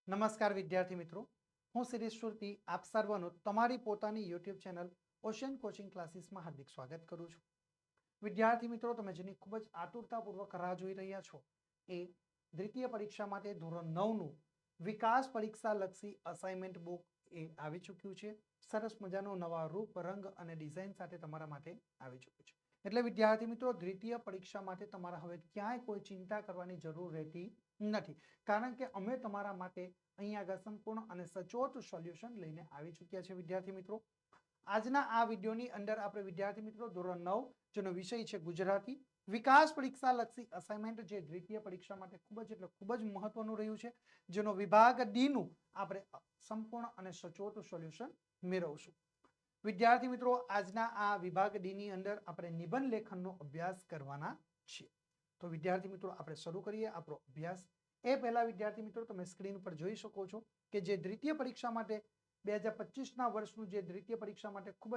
નમસ્કાર વિદ્યાર્થી મિત્રો, હું શિરીષ સુરતી આપ સર્વનું તમારી પોતાની યુટ્યુબ ચેનલ ઓશિયન કોચિંગ ક્લાસીસમાં હાર્દિક સ્વાગત કરું છું. વિદ્યાર્થી મિત્રો, તમે જેની ખૂબ જ આતુરતાપૂર્વક રાહ જોઈ રહ્યા છો એ દ્વિતીય પરીક્ષા માટે ધોરણ 9નું વિકાસ પરીક્ષા લક્ષી અસાઇનમેન્ટ બુક એ આવી ચૂક્યું છે. સરસ મજાનો નવા રૂપ, રંગ અને ડિઝાઇન સાથે તમારા માટે આવી ચૂક્યું છે. એટલે વિદ્યાર્થી મિત્રો, દ્વિતીય પરીક્ષા માટે તમારે હવે ક્યાંય કોઈ ચિંતા કરવાની જરૂર રહેતી નથી, કારણ કે અમે તમારા માટે અહીંયા આગળ સંપૂર્ણ અને સચોટ સોલ્યુશન લઈને આવી ચૂક્યા છે. વિદ્યાર્થી મિત્રો, આજના આ વિડીયોની અંદર આપણે વિદ્યાર્થી મિત્રો ધોરણ 9 જેનો વિષય છે ગુજરાતી વિકાસ પરીક્ષા લક્ષી અસાઇનમેન્ટ, જે દ્વિતીય પરીક્ષા માટે ખૂબ જ મહત્વનું રહ્યું છે, જેનો વિભાગ ડી નું આપણે સંપૂર્ણ અને સચોટ સોલ્યુશન મેળવશું. વિદ્યાર્થી મિત્રો, આજના આ વિભાગ ડી ની અંદર આપણે નિબંધ લેખનનો અભ્યાસ કરવાના છીએ. તો વિદ્યાર્થી મિત્રો, આપણે શરૂ કરીએ આપણો અભ્યાસ. એ પહેલા વિદ્યાર્થી મિત્રો, તમે સ્ક્રીન પર જોઈ શકો છો કે જે દ્વિતીય પરીક્ષા માટે 2025ના વર્ષનું જે દ્વિતીય પરીક્ષા માટે ખૂબ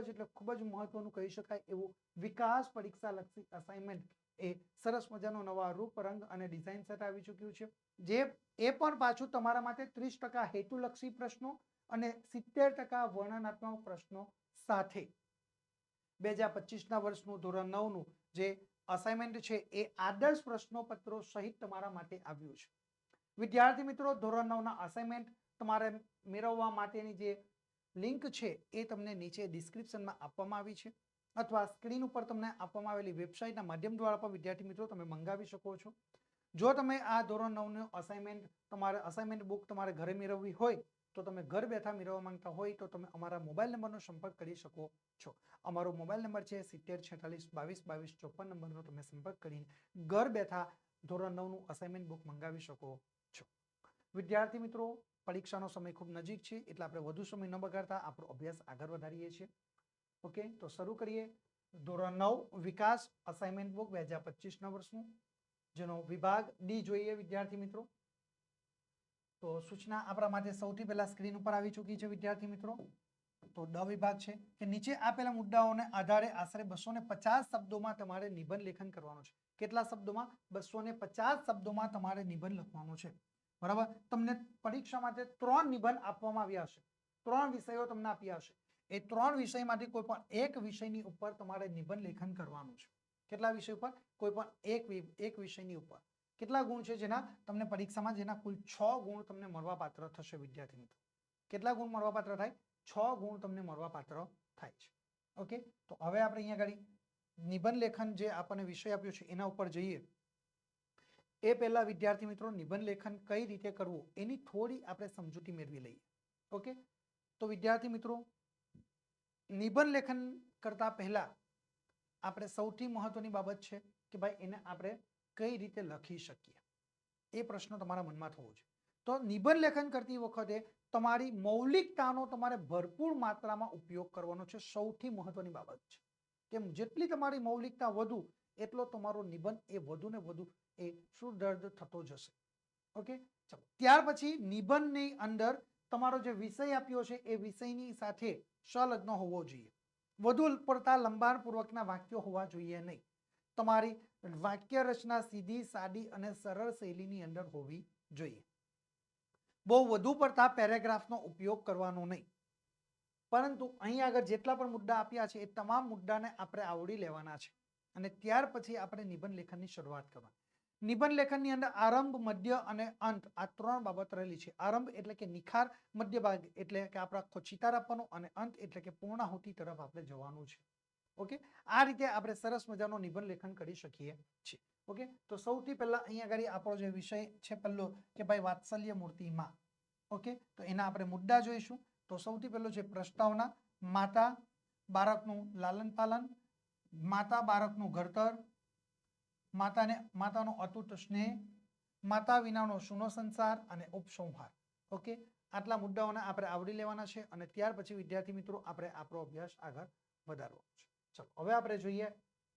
જ મહત્વનું કહી શકાય એવું વિકાસ પરીક્ષા લક્ષી અસાઇનમેન્ટ એ સરસ મજાનો નવા રૂપ, રંગ અને ડિઝાઇન સાથે આવી ચૂક્યું છે. જે એ પણ પાછું તમારા માટે 30% હેતુલક્ષી પ્રશ્નો અને 70% વર્ણનાત્મક પ્રશ્નો સાથે 2025ના વર્ષનું ધોરણ 9નું જે અસાઇનમેન્ટ છે એ આદર્શ પ્રશ્નોપત્રો સહિત તમારા માટે આવ્યું છે. વિદ્યાર્થી મિત્રો, ધોરણ 9ના અસાઇનમેન્ટ તમારે મેળવવા માટેની જે લિંક છે એ તમને નીચે ડિસ્ક્રિપ્શનમાં આપવામાં આવી છે, અથવા સ્ક્રીન ઉપર તમને આપવામાં આવેલી વેબસાઇટના માધ્યમ દ્વારા પણ વિદ્યાર્થી મિત્રો તમે મંગાવી શકો છો. જો તમે આ ધોરણ 9નું અસાઇનમેન્ટ બુક તમારે ઘરે મેળવવી હોય તો તમે ઘર બેઠા મેળવવા માંગતા હોય તો તમે અમારા મોબાઈલ નંબરનો સંપર્ક કરી શકો છો. અમારો મોબાઈલ નંબર છે 7046222254 નંબરનો તમે સંપર્ક કરીને ઘર બેઠા ધોરણ 9નું અસાઇનમેન્ટ બુક મંગાવી શકો છો. વિદ્યાર્થી મિત્રો, પરીક્ષાનો સમય ખૂબ નજીક છે, એટલે આપણે વધુ સમય ન બગાડતા આપણો અભ્યાસ આગળ વધારીએ છીએ. ઓકે, તો શરૂ કરીએ. ધોરણ 9 વિકાસ અસાઇનમેન્ટ બુક 2025ના વર્ષનું, જેનો વિભાગ ડી જોઈએ. વિદ્યાર્થી મિત્રો, તો સૂચના આપણા માટે સૌથી પહેલા સ્ક્રીન ઉપર આવી ચૂકી છે. વિદ્યાર્થી મિત્રો, તો ડ વિભાગ છે કે નીચે આપેલા મુદ્દાઓને આધારે આશરે 250 શબ્દોમાં તમારે નિબંધ લેખન કરવાનો છે. કેટલા શબ્દોમાં? 250 શબ્દોમાં તમારે નિબંધ લખવાનો છે. બરાબર. તમને પરીક્ષા માટે 3 નિબંધ આપવામાં આવ્યા હશે, 3 વિષયો તમને આપ્યા હશે. એ 3 વિષયમાંથી કોઈ પણ એક વિષયની ઉપર તમારે નિબંધ લેખન કરવાનું છે. કેટલા વિષય ઉપર? કોઈ પણ એક વિષયની ઉપર. કેટલા ગુણ છે જેના તમને પરીક્ષામાં, જેના કુલ 6 ગુણ તમને મળવાપાત્ર થશે. વિદ્યાર્થી મિત્રો, કેટલા ગુણ મળવાપાત્ર થાય? 6 ગુણ તમને મળવાપાત્ર થાય છે. ઓકે, તો હવે આપણે અહીંયા આગળ નિબંધ લેખન જે આપણને વિષય આપ્યો છે એના ઉપર જઈએ. એ પહેલા વિદ્યાર્થી મિત્રો, નિબંધ લેખન કઈ રીતે કરવું એની થોડી આપણે સમજૂતી મેળવી લઈએ. ઓકે, તો વિદ્યાર્થી મિત્રો, નિબંધ લેખન કરતા પહેલા આપણે સૌથી મહત્વની બાબત છે કે ભાઈ એને આપણે કઈ રીતે લખી શકીએ, એ પ્રશ્ન તમારા મનમાં થવો જોઈએ. તો નિબંધ લેખન કરતી વખતે તમારી મૌલિકતાનો તમારે ભરપૂર માત્રામાં ઉપયોગ કરવાનો છે. સૌથી મહત્વની બાબત છે કે જેટલી તમારી મૌલિકતા વધુ એટલો તમારો નિબંધ એ વધુ ને વધુ એ સુદૃઢ થતો જશે. ઓકે, ચાલો. ત્યાર પછી નિબંધની અંદર તમારો જે વિષય આપ્યો છે એ વિષયની સાથે સંલગ્ન હોવો જોઈએ. વધુ પડતા લંબાણપૂર્વકના વાક્યો હોવા જોઈએ નહીં. તમારી વાક્ય રચના સીધી, સાદી અને સરળ શૈલીની અંદર હોવી જોઈએ. બહુ વધુ પડતા પેરેગ્રાફનો ઉપયોગ કરવાનો નહીં. પરંતુ અહીં આગળ જેટલા પણ મુદ્દા આપ્યા છે એ તમામ મુદ્દાને આપણે આવરી લેવાના છે અને ત્યાર પછી આપણે નિબંધ લેખનની શરૂઆત કરવાની. નિબંધ લેખનની અંદર આરંભ, મધ્ય અને અંત આ 3 બાબત રહેલી છે. આરંભ એટલે કે નિખાર, મધ્ય ભાગ એટલે કે આપણે આખો ચિતાર આપવાનો અને અંત એટલે કે પૂર્ણાહુતિ તરફ આપણે જવાનું છે. ઓકે, આ રીતે આપણે સરસ મજાનો નિબંધ લેખન કરી શકીએ છીએ. ઓકે, તો સૌથી પહેલા અહીંયા આગળ આપણો જે વિષય છે પહેલો કે ભાઈ વાત્સલ્ય મૂર્તિમાં. ઓકે, તો એના આપણે મુદ્દા જોઈશું. તો સૌથી પહેલો છે પ્રસ્તાવના, માતા બાળકનું લાલન પાલન, માતા બાળકનું ઘડતર, માતાનો અતૂટ સ્નેહ, માતા વિનાનો સૂનો સંસાર અને ઉપસંહાર. ઓકે, આટલા મુદ્દાઓને આપણે આવરી લેવાના છે અને ત્યાર પછી વિદ્યાર્થી મિત્રો આપણે આપણો અભ્યાસ આગળ વધારવાનો છે. ચલો, હવે આપણે જોઈએ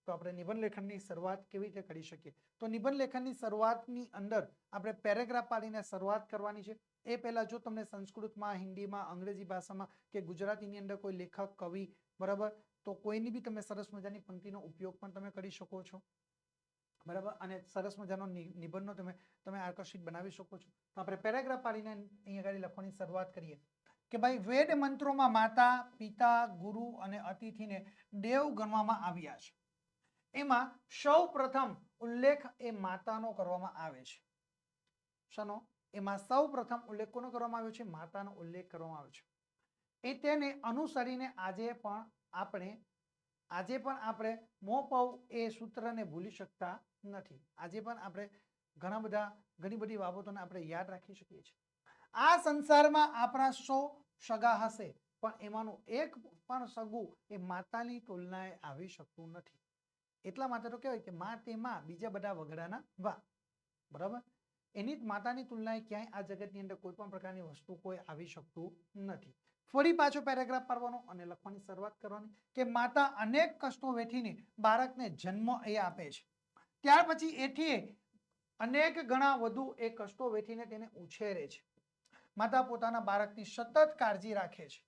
તો આપણે નિબંધ લેખનની શરૂઆત કેવી રીતે કરી શકીએ. તો નિબંધ લેખનની શરૂઆતની અંદર આપણે પેરેગ્રાફ પાડીને શરૂઆત કરવાની છે. એ પહેલા જો તમને સંસ્કૃતમાં, હિન્દીમાં, અંગ્રેજી ભાષામાં કે ગુજરાતીની અંદર કોઈ લેખક, કવિ, બરાબર, તો કોઈની બી તમે સરસ મજાની પંક્તિનો ઉપયોગ પણ તમે કરી શકો છો. બરાબર, અને સરસ મજાનો નિબંધનો તમે આકર્ષિત બનાવી શકો છો. તો આપણે પેરેગ્રાફ પાડીને અહીંયા આગળ લખવાની શરૂઆત કરીએ કે ભાઈ વેદ મંત્રોમાં માતા, પિતા, ગુરુ અને અતિથિને દેવ ગણવામાં આવ્યા છે. એમાં સૌ પ્રથમ ઉલ્લેખ એ માતાનો કરવામાં આવે છે. શાનો? એમાં સૌ પ્રથમ ઉલ્લેખ કોનો કરવામાં આવ્યો છે? માતાનો ઉલ્લેખ કરવામાં આવ્યો છે. એ તેને અનુસરીને આજે પણ આપણે મોપવ એ સૂત્રને ભૂલી શકતા નથી. આજે પણ આપણે ઘણી બધી બાબતોને આપણે યાદ રાખી શકીએ છીએ. આ સંસારમાં આપણા 100 સગા હશે, પણ એમાંનું એક પણ સગું એ માતાની તુલનાએ આવી શકતું નથી. એટલા માટે તો કહેવાય કે માં તે માં, બીજા બધા વગડાના વા. બરાબર, એની માતાની તુલનાએ ક્યાંય આ જગતની અંદર કોઈ પણ પ્રકારની વસ્તુ કોઈ આવી શકતું નથી. ફરી પાછો પેરેગ્રાફ પાડવાનો અને લખવાની શરૂઆત કરવાની કે માતા અનેક કષ્ટો વેઠીને બાળકને જન્મ એ આપે છે. ત્યાર પછી એથી અનેક ગણા વધુ એ કષ્ટો વેઠીને તેને ઉછેરે છે. માતા પોતાના બાળકની સતત કાળજી રાખે છે.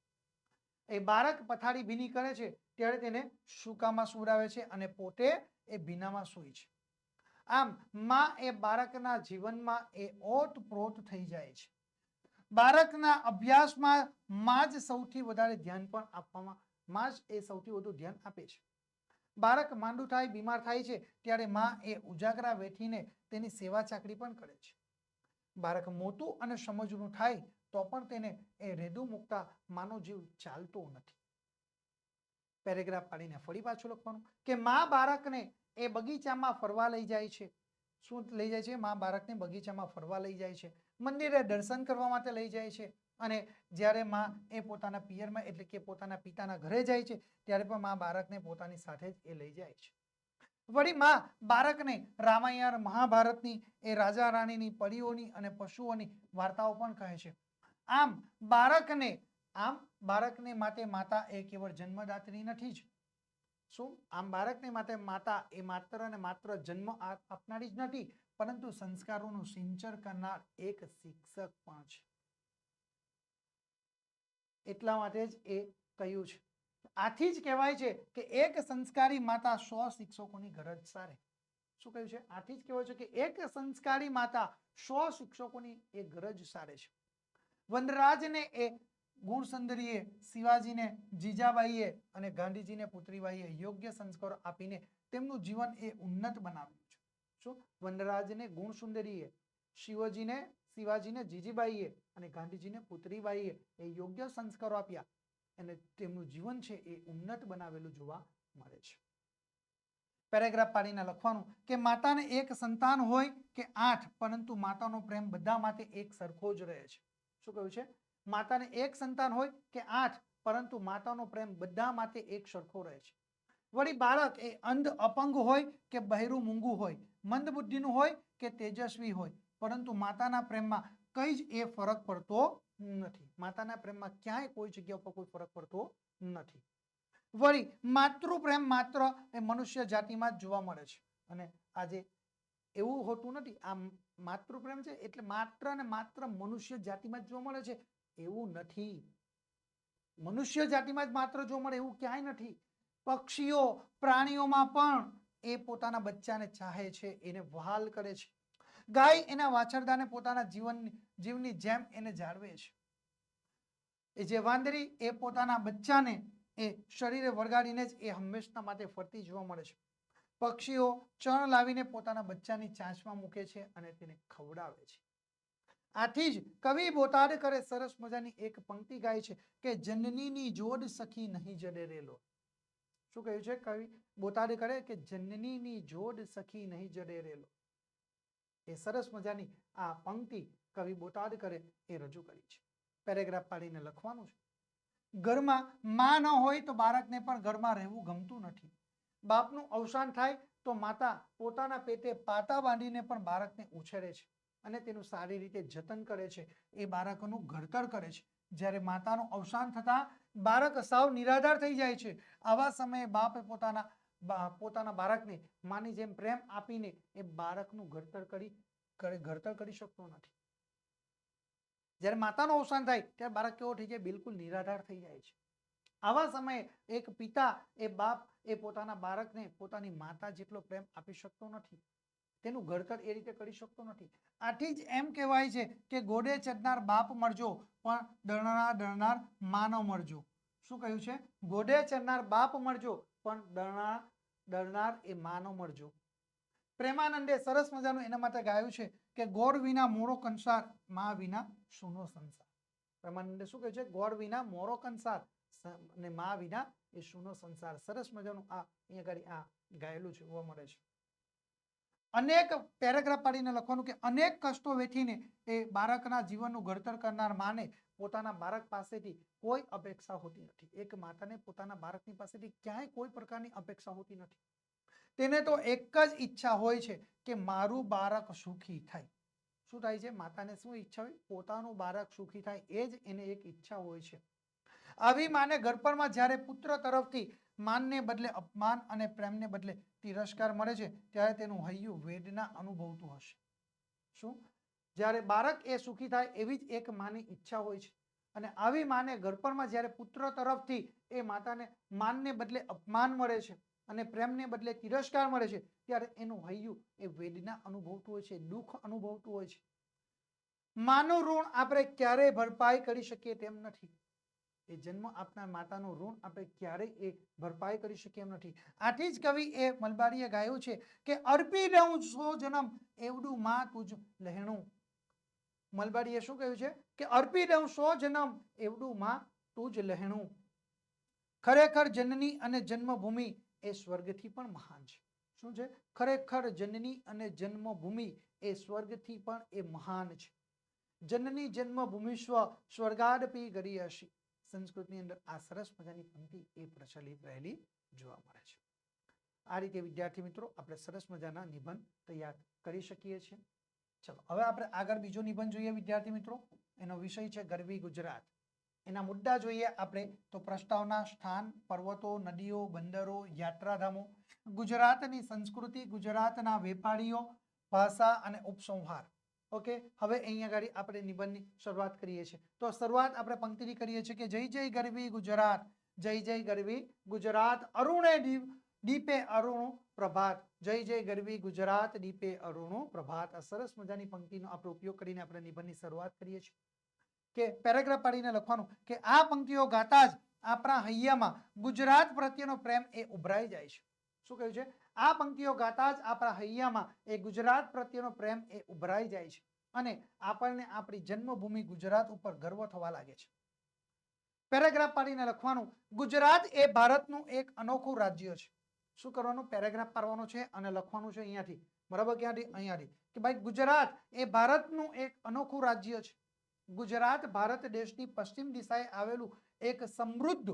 એ બાળક પથારી ભીની કરે છે ત્યારે તેને સૂકામાં સુવડાવે છે અને પોતે એ ભીનામાં સૂય છે. આમ માં એ બાળકના જીવનમાં એ ઓતપ્રોત થઈ જાય છે. બાળકના અભ્યાસમાં માં જ સૌથી વધારે ધ્યાન પણ આપવામાં માં જ એ સૌથી વધુ ધ્યાન આપે છે. બાળક માંદું થાય, બીમાર થાય છે ત્યારે માં એ ઉજાગરા વેઠીને તેની સેવા ચાકરી પણ કરે છે. બાળક મોટું અને સમજનું થાય તો પણ તેને એ રેદું મૂકતા માનો જીવ ચાલતો નથી. પેરેગ્રાફ પાડીને ફરી પાછું લખવાનું કે માં બાળકને એ બગીચામાં ફરવા લઈ જાય છે. શું લઈ જાય છે? માં બાળકને બગીચામાં ફરવા લઈ જાય છે, મંદિરે દર્શન કરવા માટે લઈ જાય છે. અને જ્યારે માં એ પોતાના પિયરમાં એટલે કે પોતાના પિતાના ઘરે જાય છે ત્યારે પણ માં બાળકને પોતાની સાથે જ એ લઈ જાય છે. વળી માં બાળકને રામાયણ, મહાભારતની એ રાજા રાણીની, પરીઓની અને પશુઓની વાર્તાઓ પણ કહે છે. આમ બાળકને માટે માતા એ કેવળ જન્મદાત્રી નથી જ. શું? આમ બાળકને માટે માતા એ માત્ર ને માત્ર જન્મ આપનારી જ નથી, પરંતુ સંસ્કારોનું સિંચન કરનાર એક શિક્ષક પણ છે. એટલા માટે જ એ કહ્યું છે. આથી જ કહેવાય છે કે એક સંસ્કારી માતા 100 શિક્ષકોની ગરજ સારે. શું કહ્યું છે? આથી જ કહેવાય છે કે એક સંસ્કારી માતા 100 શિક્ષકોની એ ગરજ સારે છે. વનરાજને એ ગુણસુંદરીએ, શિવાજીને જીજાબાઈએ અને ગાંધીજીને પુત્રીબાઈએ યોગ્ય સંસ્કારો આપીને તેમનું જીવન એ ઉન્નત બનાવ્યું છે. શું? વનરાજને ગુણસુંદરીએ, શિવાજીને જીજીબાઈએ અને ગાંધીજીને પુત્રીબાઈએ એ યોગ્ય સંસ્કારો આપ્યા અને તેમનું જીવન છે એ ઉન્નત બનાવેલું જોવા મળે છે. પેરેગ્રાફ પાડીને લખવાનું કે માતાને એક સંતાન હોય કે 8, પરંતુ માતાનો પ્રેમ બધા માટે એક સરખો જ રહે છે. શું કહ્યું છે? માતાને એક સંતાન હોય કે 8, પરંતુ માતાનો પ્રેમ બધા માટે એક સરખો રહે છે. વળી બાળક એ અંધ અપંગ હોય કે બહેરું મૂંગું હોય, મંદ બુદ્ધિનું હોય કે તેજસ્વી હોય, પરંતુ માતાના પ્રેમમાં કઈ જ એ ફરક પડતો નથી. માતાના પ્રેમમાં ક્યાંય કોઈ જગ્યા પર કોઈ ફરક પડતો નથી. વળી માતૃપ્રેમ માત્ર એ મનુષ્ય જાતિમાં જ જોવા મળે છે. અને આજે એવું હોતું નથી. આ માતૃપ્રેમ છે એટલે માત્ર ને માત્ર મનુષ્ય જાતિમાં જ જોવા મળે છે એવું નથી. મનુષ્ય જાતિમાં જ માત્ર જોવા મળે એવું ક્યાંય નથી. પક્ષીઓ, પ્રાણીઓમાં પણ એ પોતાના બચ્ચાને ચાહે છે, એને વહાલ કરે છે. ગાય એના વાછરડાને પોતાના જીવની જેમ એને જાળવે છે. એ જે વાંદરી એ પોતાના બચ્ચાને એ શરીરે વળગાડીને જ એ હંમેશા માટે ફરતી જોવા મળે છે. પક્ષીઓ ચણ લાવીને પોતાના બચ્ચાની ચાંચમાં મૂકે છે અને તેને ખવડાવે છે. આથી જ કવિ બોટાદકરે સરસ મજાની એક પંક્તિ ગાય છે કે જનનીની જોડ સખી નહીં જડે રેલો. શું કહ્યું છે કવિ બોટાદકરે? કે જનનીની જોડ સખી નહીં જડે રેલો. એ સરસ મજાની આ પંક્તિ કવિ બોટાદકરે એ રજૂ કરી છે. પેરેગ્રાફ પાડીને લખવાનું છે. ઘરમાં માં ન હોય તો બાળકને પણ ઘરમાં રહેવું ગમતું નથી. બાપનું અવસાન થાય તો માતા પોતાના પેટે પાટા બાંધીને પણ બાળકને ઉછેરે છે અને તેનું સારી રીતે જતન કરે છે. એ બાળકનું ઘડતર કરે છે. જ્યારે માતાનું અવસાન થતા બાળક સાવ નિરાધાર થઈ જાય છે. આવા સમયે બાપ પોતાના બાળકને માની જેમ પ્રેમ આપીને એ બાળકનું ઘડતર કરી શકતો નથી. જ્યારે માતાનું અવસાન થાય ત્યારે બાળક કેવો થઈ જાય? બિલકુલ નિરાધાર થઈ જાય છે. આવા સમયે એક પિતા, એ બાપ એ પોતાના બાળકને પોતાની માતા જેટલો પ્રેમ આપી શકતો નથી. તેનું ઘડતર એ રીતે કરી શકતો નથી. આથી જ એમ કહેવાય છે કે ગોડે ચડનાર બાપ મરજો પણ દળનાર માનવ મરજો. શું કહ્યું છે? ગોડે ચડનાર બાપ મરજો પણ દળનાર એ માનવ મરજો. પ્રેમાનંદે સરસ મજાનું એના માટે ગાયું છે કે ગોળ વિના મોરો કંસાર, મા વિના સૂનો સંસાર. પ્રેમાનંદે શું કહ્યું છે? ગોળ વિના મોરો કંસાર અને મા વિના એ સૂનો સંસાર. સરસ મજાનું આ અહીંયા આ ગાયેલું છે, જોવા મળે છે. અનેક પેરેગ્રાફ પાડીને લખવાનું કે અનેક કષ્ટો વેઠીને એ બાળકના જીવનનું ઘડતર કરનાર માને પોતાના બાળક પાસેથી કોઈ અપેક્ષા હોતી નથી. એક માતાને પોતાના બાળકની પાસેથી ક્યાંય કોઈ પ્રકારની અપેક્ષા હોતી નથી. તેને તો એક જ ઈચ્છા હોય છે કે મારું બાળક સુખી થાય. શું થાય છે? માતાને શું ઈચ્છા હોય? પોતાનું બાળક સુખી થાય, એ જ એને એક ઈચ્છા હોય છે. આવી માને ગર્ભમાં જ્યારે પુત્ર તરફથી માનને બદલે અપમાન અને પ્રેમને બદલે તિરસ્કાર મળે છે ત્યારે તેનું હૈયું વેદના અનુભવતું હશે. શું? જ્યારે બાળક એ સુખી થાય એવી જ એક માની ઈચ્છા હોય છે, અને આવી માને ગર્ભમાં જ્યારે પુત્ર તરફથી એ માતાને માનને બદલે અપમાન મળે છે અને પ્રેમને બદલે તિરસ્કાર મળે છે ત્યારે એનું હૈયું એ વેદના અનુભવતું હોય છે, દુઃખ અનુભવતું હોય છે. માનું ઋણ આપણે ક્યારેય ભરપાઈ કરી શકીએ તેમ નથી. એ જન્મ આપનાર માતાનું ઋણ આપણે ક્યારેય એ ભરપાઈ કરી શકીએ એમ નથી. આથી જ કવિ એ મલબારીએ ગાયું છે કે અર્પી દઉં સો જન્મ એવડું માં તુજ લહેણું. મલબારીએ શું કહ્યું છે? કે અર્પી દઉં સો જન્મ એવડું માં તુજ લહેણું. ખરેખર જનની અને જન્મભૂમિ એ સ્વર્ગથી પણ મહાન છે. શું છે? ખરેખર જનની અને જન્મભૂમિ એ સ્વર્ગથી પણ એ મહાન છે. જનની જન્મભૂમિ સ્વર્ગાદપી ગરીયસી. સંસ્કૃતની અંદર આ સરસ મજાની પંક્તિ એ પ્રચલિત રહેલી જોવા મળે છે. આ રીતે વિદ્યાર્થી મિત્રો આપણે સરસ મજાના નિબંધ તૈયાર કરી શકીએ છીએ. ચલો હવે આપણે આગળ બીજો નિબંધ જોઈએ વિદ્યાર્થી મિત્રો. એનો વિષય છે ગરવી ગુજરાત. એના મુદ્દા જોઈએ આપણે તો પ્રસ્તાવના, સ્થાન, પર્વતો, નદીઓ, બંદરો, યાત્રાધામો, ગુજરાતની સંસ્કૃતિ, ગુજરાતના વેપારીઓ, ભાષા અને ઉપસંહાર. ઓકે, હવે અહીંયા આગળ આપણે નિબંધની શરૂઆત કરીએ છીએ. તો શરૂઆત આપણે પંક્તિથી કરીએ છીએ કે જય જય ગરવી ગુજરાત, જય જય ગરવી ગુજરાત, અરુણે દીપે અરુણું પ્રભાત, જય જય ગરવી ગુજરાત, દીપે અરુણું પ્રભાત. આ સરસ મજાની પંક્તિનો આપણે ઉપયોગ કરીને આપણે નિબંધની શરૂઆત કરીએ છીએ. કે પેરેગ્રાફ પાડીને લખવાનું કે આ પંક્તિઓ ગાતા જ આપણા હૈયામાં ગુજરાત પ્રત્યેનો પ્રેમ એ ઉભરાઈ જાય છે. શું કહ્યું છે? આ પંક્તિઓ ગાતા જ આપણા હૈયામાં એ ગુજરાત પ્રત્યેનો પ્રેમ એ ઉભરાઈ જાય છે અને આપણને આપણી જન્મભૂમિ ગુજરાત ઉપર ગર્વ થવા લાગે છે. પેરેગ્રાફ પાડીને લખવાનું ગુજરાત એ ભારતનું એક અનોખું રાજ્ય છે. શું કરવાનું? પેરેગ્રાફ પાડવાનો છે અને લખવાનું છે અહીંયાથી. બરાબર? ક્યાંથી? અહીંયાથી કે ભાઈ ગુજરાત એ ભારતનું એક અનોખું રાજ્ય છે. ગુજરાત ભારત દેશની પશ્ચિમ દિશાએ આવેલું એક સમૃદ્ધ,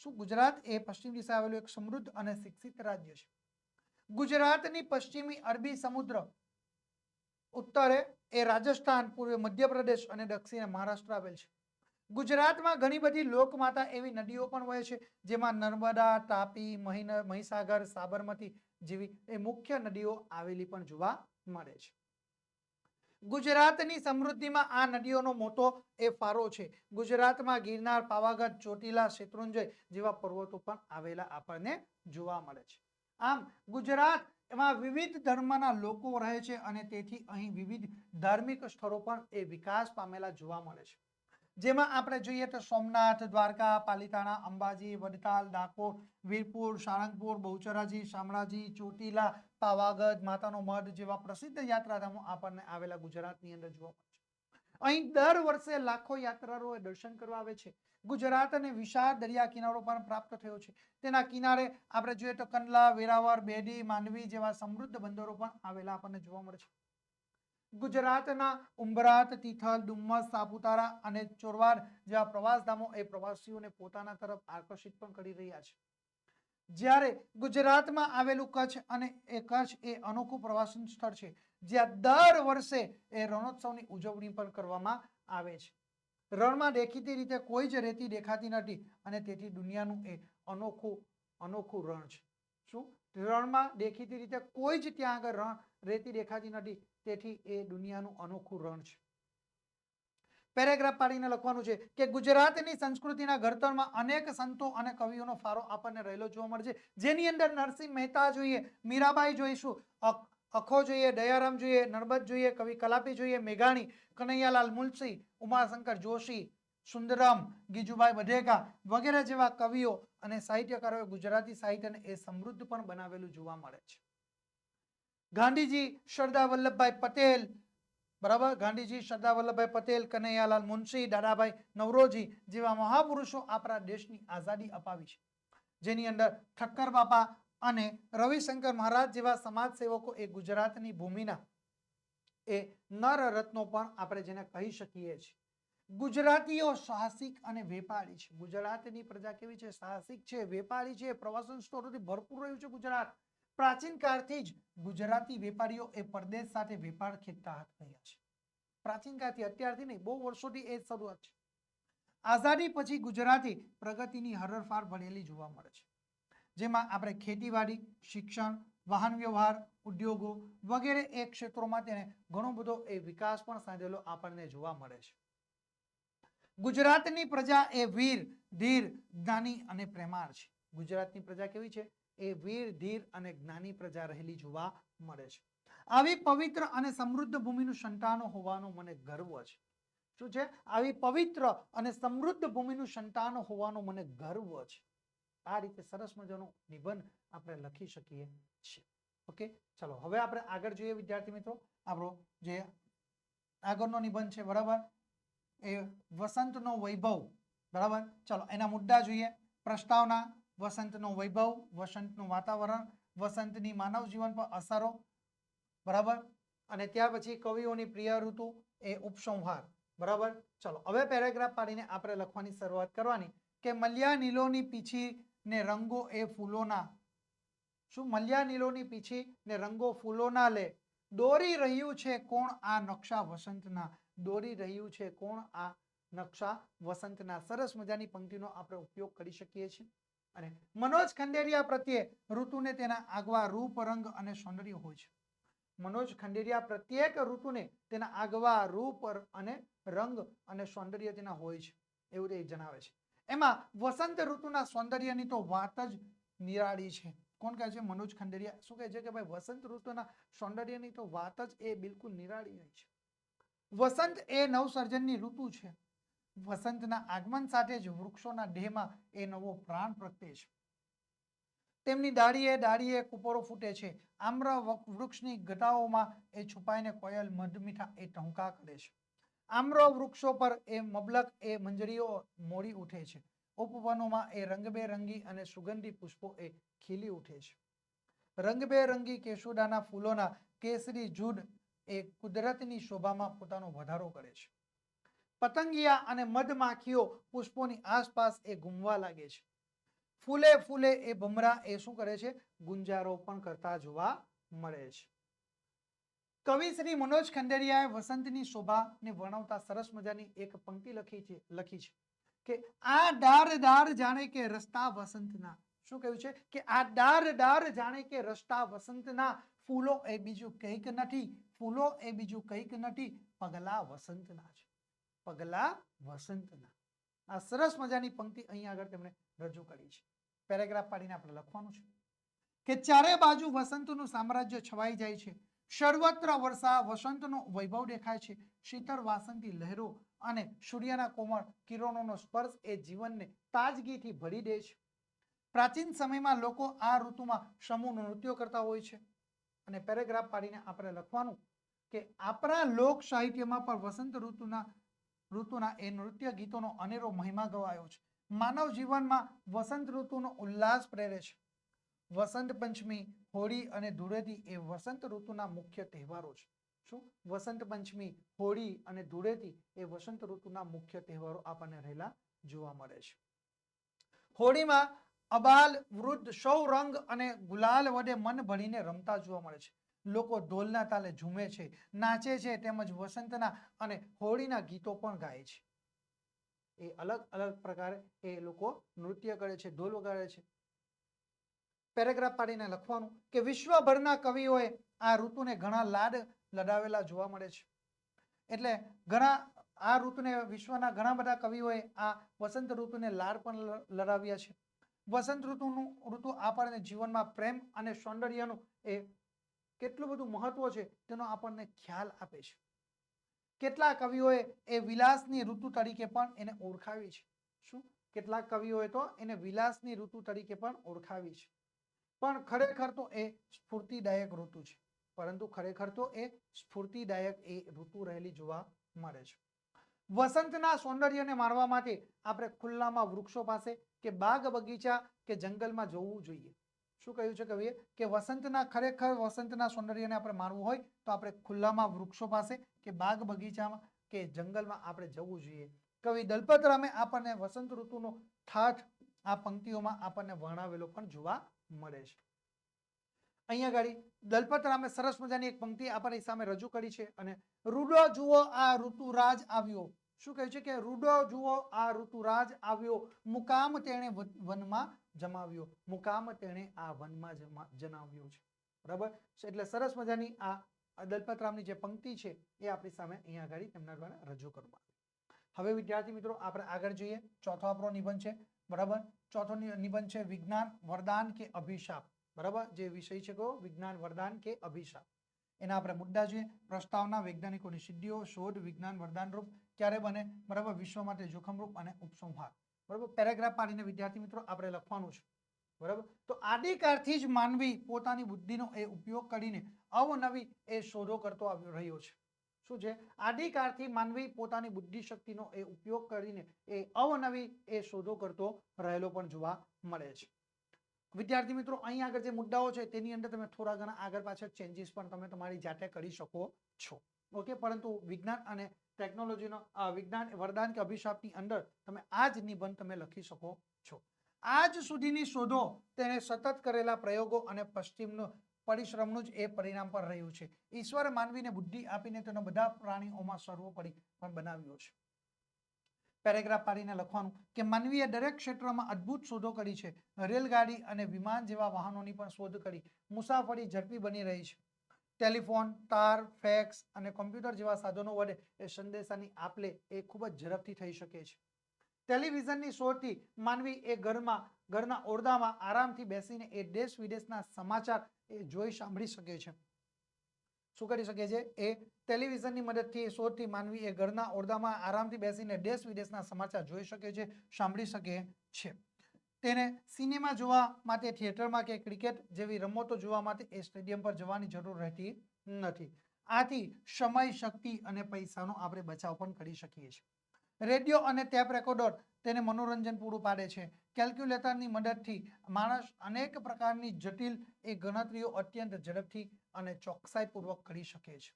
શું ગુજરાત એ પશ્ચિમ દિશાએ આવેલું એક સમૃદ્ધ અને શિક્ષિત રાજ્ય છે. ગુજરાતની પશ્ચિમી અરબી સમુદ્ર, ઉત્તરે એ રાજસ્થાન, પૂર્વે મધ્યપ્રદેશ અને દક્ષિણે મહારાષ્ટ્ર આવેલ છે. ગુજરાતમાં ઘણી બધી લોકમાતા એવી નદીઓ પણ વહે છે, જેમાં નર્મદા, તાપી, મહીસાગર, સાબરમતી જેવી એ મુખ્ય નદીઓ આવેલી પણ જોવા મળે છે. ગુજરાતની સમૃદ્ધિમાં આ નદીઓનો મોટો એ ફાળો છે. ગુજરાતમાં ગિરનાર, પાવાગઢ, ચોટીલા, શેત્રુંજય જેવા પર્વતો પણ આવેલા આપણને જોવા મળે છે. આમ ગુજરાતમાં વિવિધ ધર્મના લોકો રહે છે અને તેથી અહીં વિવિધ ધાર્મિક સ્થળો પણ એ વિકાસ પામેલા જોવા મળે છે. જેમાં આપણે જોઈએ તો સોમનાથ, દ્વારકા, પાલિતાણા, અંબાજી, વડતાલ, ડાકોર, વીરપુર, સાળંગપુર, બહુચરાજી, શામળાજી, ચોટીલા, પાવાગઢ, માતાનો મઢ જેવા પ્રસિદ્ધ યાત્રાધામો આપણને આવેલા ગુજરાતની અંદર જોવા મળે છે. અહીં દર વર્ષે લાખો યાત્રાળુઓ દર્શન કરવા આવે છે. ગુજરાતને વિશાળ દરિયા કિનારો પણ પ્રાપ્ત થયો છે. તેના કિનારે આપણે જોઈએ તો કંડલા, વેરાવળ, બેડી, માંડવી જેવા સમૃદ્ધ બંદરો પણ આવેલા આપણને જોવા મળે છે. ગુજરાતના ઉંબરાત, તિથલ, ડુમ્મસ, સાપુતારા અને ચોરવાડ જેવા પ્રવાસધામો એ પ્રવાસીઓને પોતાના તરફ આકર્ષિત પણ કરી રહ્યા છે. જ્યારે ગુજરાતમાં આવેલું કચ્છ અને એ કચ્છ એ અનોખું પ્રવાસન સ્થળ છે, જ્યાં દર વર્ષે એ રણોત્સવની ઉજવણી પણ કરવામાં આવે છે. રણમાં દેખીતી રીતે કોઈ જ રેતી દેખાતી નથી અને તેથી દુનિયાનું એ અનોખું રણ છે. શું? રણમાં દેખીતી રીતે કોઈ જ ત્યાં આગળ રણ રેતી દેખાતી નથી, તેથી એ દુનિયાનું અનોખું રણ છે. પેરેગ્રાફ પાડીને લખવાનું છે કે ગુજરાતની સંસ્કૃતિના ઘડતરમાં અનેક સંતો અને કવિઓનો ફાળો આપણને રહેલો જોવા મળે છે. જેની અંદર નરસિંહ મહેતા જોઈએ, મીરાબાઈ જોઈશું, અખો જોઈએ, દયારામ જોઈએ, નર્મદ જોઈએ, કવિ કલાપી જોઈએ, મેઘાણી, કનૈયાલાલ મુનશી, ઉમાશંકર જોશી, સુંદરમ, ગીજુભાઈ બધેકા વગેરે જેવા કવિઓ અને સાહિત્યકારોએ ગુજરાતી સાહિત્યને એ સમૃદ્ધ પણ બનાવેલું જોવા મળે છે. ગાંધીજી, સરદાર વલ્લભભાઈ પટેલ, બરાબર, ગાંધીજી, સરદાર વલ્લભભાઈ પટેલ, કનૈયાલાલ મુનશી, દાદાભાઈ નવરોજી જેવા મહાપુરુષો આપણા દેશની આઝાદી અપાવી છે, જેની અંદર ઠક્કર બાપા અને રવિશંકર મહારાજ જેવા સમાજ સેવકો એ ગુજરાતની ભૂમિના એ નર રત્નો પણ આપણે જેને કહી શકીએ છીએ. ગુજરાતીઓ સાહસિક અને વેપારી છે. ગુજરાતની પ્રજા કેવી છે? સાહસિક છે, વેપારી છે, પ્રવાસન સ્થળોથી ભરપૂર રહ્યું છે ગુજરાત. પ્રાચીન કાળથી જ ગુજરાતી વેપારીઓ એ પરદેશ સાથે વેપાર ખેંચતા રહ્યા છે. પ્રાચીન કાળથી, અત્યારથી નહીં, બહુ વર્ષોથી એ શરૂઆત છે. આઝાદી પછી ગુજરાતી પ્રગતિની હરણફાળ ભરેલી જોવા મળે છે, જેમાં આપણે ખેતીવાડી, શિક્ષણ, વાહન વ્યવહાર, ઉદ્યોગો વગેરે એ ક્ષેત્રોમાં તેને ઘણો બધો એ વિકાસ પણ સાધેલો આપણને જોવા મળે છે. ગુજરાતની પ્રજા એ વીર, ધીર, જ્ઞાની અને પ્રેમાળ છે. ગુજરાતની પ્રજા કેવી છે? એ વીર, ધીર અને જ્ઞાની પ્રજા રહેલી જોવા મળે છે. આવી પવિત્ર અને સમૃદ્ધ ભૂમિનું સંતાનો હોવાનો મને ગર્વ છે. શું છે? આવી પવિત્ર અને સમૃદ્ધ ભૂમિનું સંતાનો હોવાનો મને ગર્વ છે. આ રીતે સરસ મજાનો નિબંધ આપણે લખી શકીએ છીએ. ઓકે, ચલો હવે આપણે આગળ જોઈએ વિદ્યાર્થી મિત્રો. આપણો જે આગળનો નિબંધ છે, બરાબર, એ વસંતનો વૈભવ, બરાબર. ચલો એના મુદ્દા જોઈએ. પ્રસ્તાવના, વસંતનો વૈભવ, વસંતનું વાતાવરણ, વસંતની માનવ જીવન પર અસરો, બરાબર, અને ત્યાર પછી કવિઓની પ્રિય ઋતુ, એ ઉપસંહાર, બરાબર. ચલો હવે પેરેગ્રાફ પાડીને આપણે લખવાની શરૂઆત કરવાની કે મલ્યા નીલોની પીછી ને રંગો એ ફૂલોના, શું? મલ્યા નીલોની પીછી ને રંગો ફૂલોના લે, દોરી રહ્યું છે કોણ આ નકશા વસંતના, દોરી રહ્યું છે કોણ આ નકશા વસંતના. સરસ મજાની પંક્તિનો આપણે ઉપયોગ કરી શકીએ છીએ. અને મનોજ ખંડેરિયા પ્રત્યે ઋતુને તેના આગવા રૂપ, રંગ અને સૌંદર્ય હોય છે. મનોજ ખંડેરિયા પ્રત્યેક ઋતુને તેના આગવા રૂપ અને રંગ અને સૌંદર્ય તેના હોય છે, એવું તે જણાવે છે. એમાં વસંત ઋતુના સૌંદર્યની તો વાત જ નિરાળી છે. કોણ કહે છે? મનોજ ખંડેરિયા. શું કહે છે કે ભાઈ વસંત ઋતુના સૌંદર્યની તો વાત જ એ બિલકુલ નિરાળી હોય છે. વસંત એ નવસર્જનની ઋતુ છે. વસંતના આગમન સાથે જ વૃક્ષોના દેહમાં એ નવો પ્રાણ પ્રગટે છે. તેમની ડાળીએ ડાળીએ કુપરો ફૂટે છે. આમ્ર વૃક્ષની ગટાઓમાં એ છુપાઈને કોયલ મધમીઠા એ ટહુકા કરે છે. આમ્ર વૃક્ષો પર એ મબલક એ મંજરીઓ મોડી ઉઠે છે. ઉપવનોમાં એ રંગબેરંગી અને સુગંધી પુષ્પો એ ખીલી ઉઠે છે. રંગબેરંગી કેસુડાના ફૂલોના કેસરી જૂડ એ કુદરતની શોભામાં પોતાનો વધારો કરે છે. પતંગિયા અને મધમાખીઓ પુષ્પોની આસપાસ એ ઘૂમવા લાગે છે. ફૂલે ફૂલે એ ભમરા એ શું કરે છે? ગુંજારો પણ કરતા જોવા મળે છે. કવિ શ્રી મનોજ ખંડેરિયાએ વસંતની શોભાને વર્ણવતા સરસ મજાની એક પંક્તિ લખી છે કે આ ડાર ડાર જાણે કે રસ્તા વસંતના. શું કહ્યું છે? કે આ ડાર ડાર જાણે કે રસ્તા વસંતના, ફૂલો એ બીજું કંઈક નથી, ફૂલો એ બીજું કંઈક નથી, પગલા વસંતના છે, પગલા વસંતના. આ સરસ મજાની પંક્તિ અહીંયા આગળ તેમણે રજૂ કરી છે. પેરેગ્રાફ પાડીને આપણે લખવાનું છે કે ચારે બાજુ વસંતનું સામ્રાજ્ય છવાઈ જાય છે. સર્વત્ર વર્ષા વસંતનો વૈભવ દેખાય છે. શીતળ વાસંતી લહેરો અને સૂર્યના કોમળ કિરણોનો સ્પર્શ એ જીવનને તાજગીથી ભરી દે છે. પ્રાચીન સમયમાં લોકો આ ઋતુમાં સમૂહ નૃત્યો કરતા હોય છે. અને પેરેગ્રાફ પાડીને આપણે લખવાનું કે આપણા લોક સાહિત્યમાં પણ વસંત ઋતુના એ નૃત્ય ગીતોનો અનેરો મહિમા ગવાયો છે. માનવ જીવનમાં વસંત ઋતુનો ઉલ્લાસ પ્રેરે છે. વસંત પંચમી, હોળી અને ધૂળેટી એ વસંત ઋતુના મુખ્ય તહેવારો છે. શું? વસંત પંચમી, હોળી અને ધૂળેટી એ વસંત ઋતુના મુખ્ય તહેવારો આપણને રહેલા જોવા મળે છે. હોળીમાં અબાલ વૃદ્ધ સૌ રંગ અને ગુલાલ વડે મન ભરીને રમતા જોવા મળે છે. લોકો ઢોલના તાલે ઝૂમે છે, નાચે છે, તેમજ વસંતના અને હોળીના ગીતો પણ ગાય છે. એ અલગ અલગ પ્રકારે એ લોકો નૃત્ય કરે છે, ઢોલ વગાડે છે. પેરેગ્રાફ પાડીને લખવાનું કે વિશ્વભરના કવિઓએ આ ઋતુને ઘણા લાડ લડાવેલા જોવા મળે છે. એટલે ઘણા આ ઋતુને વિશ્વના ઘણા બધા કવિઓએ આ વસંત ઋતુને લાડ પણ લડાવ્યા છે. વસંત ઋતુ આપણને જીવનમાં પ્રેમ અને સૌંદર્યનું એ કેટલું બધું મહત્વ છે તેનો આપણને ખ્યાલ આપે છે. કેટલાક કવિઓએ એ વિલાસની ઋતુ તરીકે પણ એને ઓળખાવી છે. શું? કેટલાક કવિઓએ તો એને વિલાસની ઋતુ તરીકે પણ ઓળખાવી છે. પણ ખરેખર તો એ સ્ફૂર્તિદાયક ઋતુ છે. પરંતુ ખરેખર તો એ સ્ફૂર્તિદાયક એ ઋતુ રહેલી જોવા મળે છે. વસંતના સૌંદર્યને માણવા માટે આપણે ખુલ્લામાં વૃક્ષો પાસે કે બાગ બગીચા કે જંગલમાં જવું જોઈએ. શું કહ્યું છે કવિએ? કે ખરેખર વસંતના સૌંદર્યને આપણે માણવું હોય તો આપણે ખુલ્લામાં વૃક્ષો પાસે કે બાગ બગીચામાં કે જંગલમાં આપણે જવું જોઈએ. કવિ દલપતરામે આપણને વસંત ઋતુનો ઠાઠ આ પંક્તિઓમાં આપણને વર્ણવેલો પણ જોવા મળે છે. અહીંયા ગાડી દલપતરામે સરસ મજાની એક પંક્તિ આપણી સામે રજૂ કરી છે અને રૂડો જુઓ આ ઋતુરાજ આવ્યો. શું કહે છે? કે રૂડો જુઓ આ ઋતુરાજ આવ્યો, મુકામ તેણે વનમાં જમાવ્યો. મુકામ તેણે આ વનમાં જમાવ્યો છે. બરાબર? એટલે સરસ મજાની આ દલપતરામની જે પંક્તિ છે એ આપણી સામે અહીંયા આગળ તેમના દ્વારા રજૂ કરવામાં આવી. હવે વિદ્યાર્થી મિત્રો આપણે આગળ જોઈએ. ચોથો આપણો નિબંધ છે. બરાબર? ચોથો નિબંધ છે વિજ્ઞાન વરદાન કે અભિશાપ. બરાબર? જે વિષય છે કહો વિજ્ઞાન વરદાન કે અભિશાપ. એના આપણે મુદ્દા જોઈએ. પ્રસ્તાવના, વૈજ્ઞાનિકોની સિદ્ધિઓ, શોધ, વિજ્ઞાન વરદાન રૂપ ક્યારે બને, બરાબર, વિશ્વ માટે જોખમરૂપ અને ઉપસંહાર. બરાબર? પેરેગ્રાફ પાડીને વિદ્યાર્થી મિત્રો આપણે લખવાનું છે. બરાબર? તો આદિકાળથી જ માનવી પોતાની બુદ્ધિનો એ ઉપયોગ કરીને અવનવી એ શોધો કરતો આવી રહ્યો છે. શું છે? આદિકાળથી માનવી પોતાની બુદ્ધિ શક્તિનો એ ઉપયોગ કરીને એ અવનવી એ શોધો કરતો રહેલો પણ જોવા મળે છે. વિદ્યાર્થી મિત્રો અહીં આગળ જે મુદ્દાઓ છે તેની અંદર તમે થોડા ઘણા આગળ પાછળ ચેન્જીસ પણ તમે તમારી જાતે કરી શકો છો. ઓકે, પરંતુ વિજ્ઞાન અને ટેકનોલોજીનો વિજ્ઞાન વરદાન કે અભિશાપની અંદર તમે આ જ નિબંધ તમે લખી શકો છો. આજ સુધીની શોધો તેને સતત કરેલા પ્રયોગો અને પશ્ચિમનો પરિશ્રમનું જ એ પરિણામ પર રહ્યું છે. ઈશ્વરે માનવીને બુદ્ધિ આપીને તેનો બધા પ્રાણીઓમાં સર્વોપરી પણ બનાવ્યો છે. પેરેગ્રાફ પાડીને લખવાનું કે માનવીએ દરેક ક્ષેત્રમાં અદ્ભુત શોધો કરી છે. રેલગાડી અને વિમાન જેવા વાહનોની પણ શોધ કરી મુસાફરી ઝડપી બની રહી છે. ટેલિફોન, તાર, ફેક્સ અને કોમ્પ્યુટર જેવા સાધનો વડે એ સંદેશાની આપ-લે એ ખૂબ જ ઝડપથી થઈ શકે છે. ટેલિવિઝનની શોધથી માનવી એ ઘરના ઓરડામાં આરામથી બેસીને એ દેશ વિદેશના સમાચાર એ જોઈ સાંભળી શકે છે. શું કરી શકે છે? એ ટેલિવિઝનની મદદથી શોધથી માનવી એ ઘરના ઓરડામાં આરામથી બેસીને દેશ વિદેશના સમાચાર જોઈ શકે છે, સાંભળી શકે છે. તેને સિનેમા જોવા માટે થિયેટરમાં કે ક્રિકેટ જેવી રમતો જોવા માટે એ સ્ટેડિયમ પર જવાની જરૂર રહેતી નથી. આથી સમય, શક્તિ અને પૈસાનો આપણે બચાવ પણ કરી શકીએ છીએ. રેડિયો અને ટેપ રેકોર્ડર તેને મનોરંજન પૂરું પાડે છે. કેલ્ક્યુલેટરની મદદથી માણસ અનેક પ્રકારની જટિલ એ ગણતરીઓ અત્યંત ઝડપથી અને ચોકસાઈપૂર્વક કરી શકે છે.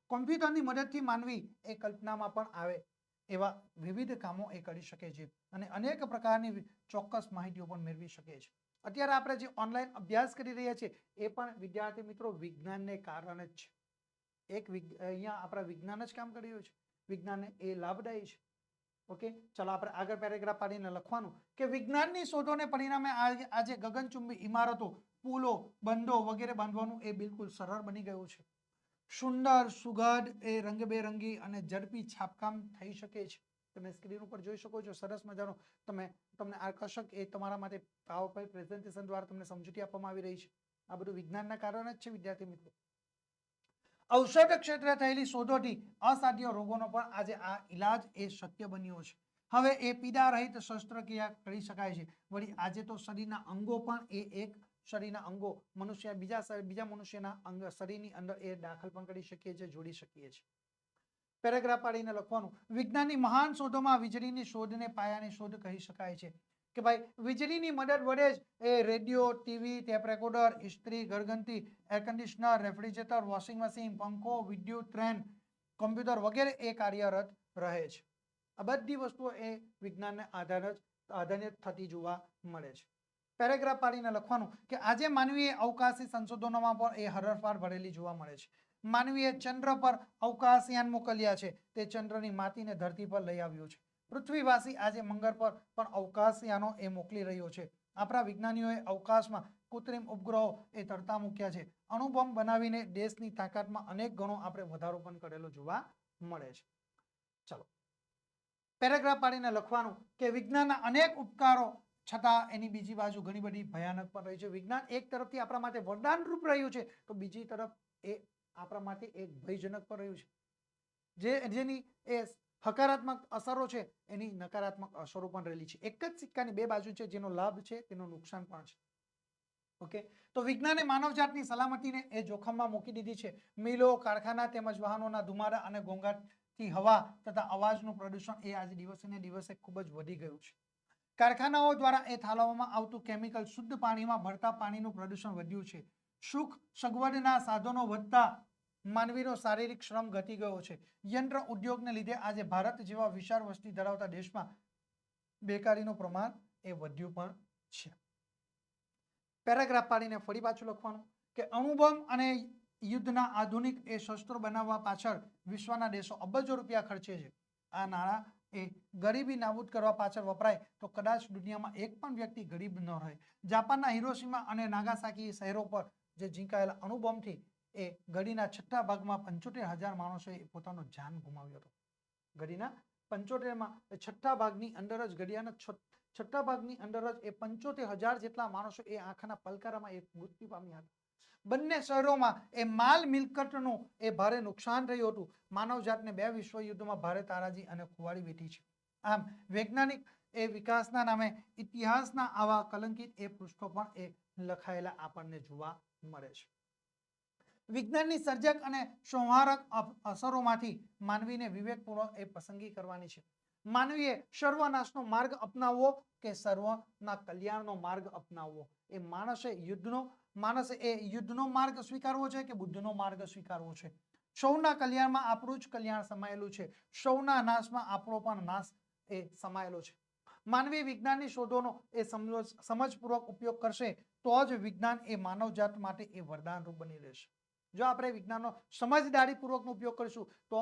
કોમ્પ્યુટરની મદદથી માનવી એ કલ્પનામાં પણ આવે એવા વિવિધ કામો એ કરી શકે છે અને અનેક પ્રકારની ચોક્કસ માહિતીઓ પણ મેળવી શકે છે. અત્યારે આપણે જે ઓનલાઈન અભ્યાસ કરી રહ્યા છીએ એ પણ વિદ્યાર્થી મિત્રો વિજ્ઞાનને કારણે જ છે. અહીંયા આપણા વિજ્ઞાન જ કામ કરી રહ્યું છે. વિજ્ઞાનને એ લાભદાયી છે. ઓકે, ચલો આપણે આગળ પેરેગ્રાફ પાડીને લખવાનું કે વિજ્ઞાનની શોધોને પરિણામે આજે ગગનચુંબી ઇમારતો, પુલો, બંધો વગેરે બાંધવાનું એ બિલકુલ સરળ બની ગયું છે. સુંદર, સુઘડ એ રંગબેરંગી અને ઝડપી છાપકામ થઈ શકે છે. તમે સ્ક્રીન ઉપર જોઈ શકો છો. સરસ મજાનો તમને આકર્ષક એ તમારા માટે પાવરપોઈન્ટ પ્રેઝન્ટેશન દ્વારા તમને સમજૂતી આપવામાં આવી રહી છે. આ બધું વિજ્ઞાનના કારણે જ છે વિદ્યાર્થી મિત્રો. ઔષધ ક્ષેત્રે થયેલી શોધોથી અસાધ્ય રોગોનો પણ આજે આ ઈલાજ એ શક્ય બન્યો છે. હવે એ પીડા રહિત શસ્ત્રક્રિયા કરી શકાય છે. વળી આજે તો શરીરના અંગો પણ એક શરીરના અંગો બીજા મનુષ્યના શરીરની અંદર એ દાખલ પણ કરી શકીએ છીએ, જોડી શકીએ છીએ. પેરેગ્રાફ પાડીને લખવાનું વિજ્ઞાનની મહાન શોધોમાં વીજળીની શોધને પાયાની શોધ કહી શકાય છે. કે ભાઈ વીજળીની મદદ વડે જ એ રેડિયો, ટીવી, ટેપ રેકોર્ડર, ઇસ્ત્રી, ઘરઘંટી, air conditioner, refrigerator, washing machine, પંખો, વિદ્યુત ટ્રેન, કોમ્પ્યુટર વગેરે એ કાર્યરત રહે છે. આ બધી વસ્તુઓ એ વિજ્ઞાનને આધારિત થતી જોવા મળે છે. પેરેગ્રાફ પાડીને લખવાનું કે આજે માનવીએ અવકાશી સંશોધનોમાં પણ એ હરણફાળ ભરેલી જોવા મળે છે. માનવીએ ચંદ્ર પર અવકાશયાન મોકલ્યા છે. તે ચંદ્રની માટીને ધરતી પર લઈ આવ્યો છે. પૃથ્વીવાસી આજે મંગળ પર પણ અવકાશયાનો એ મોકલી રહ્યો છે. આપણા વિજ્ઞાનીઓએ અવકાશમાં કૃત્રિમ ઉપગ્રહો એ તરતા મૂક્યા છે. અણુબોમ્બ બનાવીને દેશની તાકાતમાં અનેક ગણો આપણે વધારો પણ કરેલો જોવા મળે છે. ચલો પેરેગ્રાફ પાડીને લખવાનું કે વિજ્ઞાનના અનેક ઉપકારો છતાં એની બીજી બાજુ ઘણી બધી ભયાનક પણ રહી છે. વિજ્ઞાન એક તરફથી આપણા માટે વરદાન રૂપ રહ્યું છે, તો બીજી તરફ એ આપણા માટે એક ભયજનક પણ રહ્યું છે. જેની એ હકારાત્મક અસરો છે, એની નકારાત્મક અસરો પણ રહેલી છે. એક જ સિક્કાની બે બાજુ છે, જેનો લાભ છે તેનો નુકસાન પણ છે. ઓકે, તો વિજ્ઞાને માનવજાતની સલામતીને એ જોખમમાં મૂકી દીધી છે. મિલો, કારખાના તેમજ વાહનોના ધુમાડા અને ઘોંઘાટથી હવા તથા અવાજનું પ્રદૂષણ એ આજે દિવસે ને દિવસે ખૂબ જ વધી ગયું છે. કારખાનાઓ દ્વારા એ ઠાલવવામાં આવતું કેમિકલ શુદ્ધ પાણીમાં ભળતા પાણીનું પ્રદૂષણ વધ્યું છે. સુખ સગવડના સાધનો વધતા માનવીનો શારીરિક શ્રમ ઘટી ગયો છે. યંત્ર ઉદ્યોગને લીધે આજે ભારત જેવા વિશાળ વસ્તી ધરાવતા દેશમાં બેકારીનું પ્રમાણ એ વધ્યું પણ છે. પેરેગ્રાફ પાડીને ફરી પાછું લખવાનું કે અણુબોમ્બ અને યુદ્ધના આધુનિક એ શસ્ત્રો બનાવવા પાછળ વિશ્વના દેશો અબજો રૂપિયા ખર્ચે છે. આ નાણાં એ ગરીબી નાબૂદ કરવા પાછળ વપરાય તો કદાચ દુનિયામાં એક પણ વ્યક્તિ ગરીબ ન રહે. જાપાનના હિરોશીમા અને નાગાસાકી શહેરો પર જે ઝીંકાયેલા અણુબોમ્બથી એ ઘડીના છઠ્ઠા ભાગમાં 75,000 માણસોએ પોતાનો જાન ગુમાવ્યો હતો. ઘડીના 75માં છઠ્ઠા ભાગની અંદર જ ઘડિયાના છઠ્ઠા ભાગની અંદર જ એ 75,000 જેટલા માણસો એ આંખના પલકારામાં એ મૃત્યુ પામ્યા હતા. બંને શહેરોમાં એ માલ મિલકતનું એ ભારે નુકસાન થયું હતું. માનવજાતને બે વિશ્વયુદ્ધમાં ભારે તારાજી અને ખુવાડી બેઠી છે. આમ વૈજ્ઞાનિક એ વિકાસના નામે ઇતિહાસના આવા કલંકિત એ પૃષ્ઠો પણ એ લખાયેલા આપણને જોવા મળે છે. વિજ્ઞાનની સર્જક અને સંહારક અસરોમાંથી માનવીને વિવેકપૂર્વક એ પસંદગી કરવાની છે. માનવીએ સર્વનાશનો માર્ગ અપનાવવો કે સર્વના કલ્યાણનો માર્ગ અપનાવવો. એ માણસે યુદ્ધનો માર્ગ સ્વીકારવો છે કે બુદ્ધનો માર્ગ સ્વીકારવો છે. સૌના કલ્યાણમાં આપણું જ કલ્યાણ સમાયેલું છે. સૌના નાશમાં આપણો પણ નાશ એ સમાયેલો છે. માનવી વિજ્ઞાનની શોધોનો એ સમજપૂર્વક ઉપયોગ કરશે તો જ વિજ્ઞાન એ માનવજાત માટે એ વરદાનરૂપ બની રહેશે. જો આપણે વિજ્ઞાનનો સમજદારીપૂર્વકનો ઉપયોગ કરીશું તો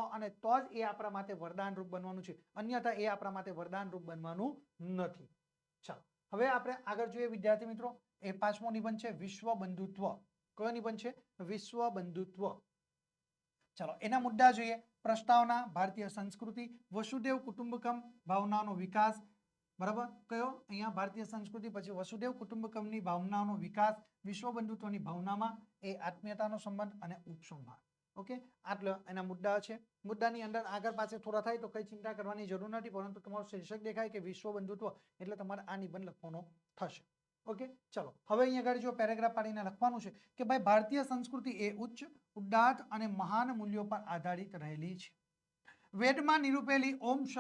જ એ આપણા માટે વરદાનરૂપ બનવાનું છે. અન્યથા એ આપણા માટે વરદાનરૂપ બનવાનું નથી. ચાલો હવે આપણે આગળ જોઈએ વિદ્યાર્થી મિત્રો. એ 5મો નિબંધ છે વિશ્વ બંધુત્વ. કયો નિબંધ છે? વિશ્વ બંધુત્વ. ચાલો એના મુદ્દા જોઈએ. પ્રસ્તાવના, ભારતીય સંસ્કૃતિ, વસુદેવ કુટુંબકમ ભાવનાનો વિકાસ. બરાબર, કયો અહીંયા ભારતીય સંસ્કૃતિ, પછી વસુદેવ કુટુંબકમની ભાવનાનો વિકાસ, વિશ્વ બંધુત્વની ભાવનામાં એ આત્મીયતાનો સંબંધ અને ઉપસંહાર. ઓકે, આટલા એના મુદ્દા છે. મુદ્દાની અંદર આગળ પાછળ થોડા થાય તો કઈ ચિંતા કરવાની જરૂર નથી, પરંતુ તમારું શીર્ષક દેખાય કે વિશ્વ બંધુત્વ એટલે તમારે આ નિબંધ લખવાનો થશે. ઓકે, ચલો હવે અહીંયા આગળ જો પેરેગ્રાફ પાડીને લખવાનું છે કે ભાઈ ભારતીય સંસ્કૃતિ એ ઉચ્ચ, ઉદાત્ત અને મહાન મૂલ્યો પર આધારિત રહેલી છે. વેદમાં નિરૂપેલી ઓમ સહ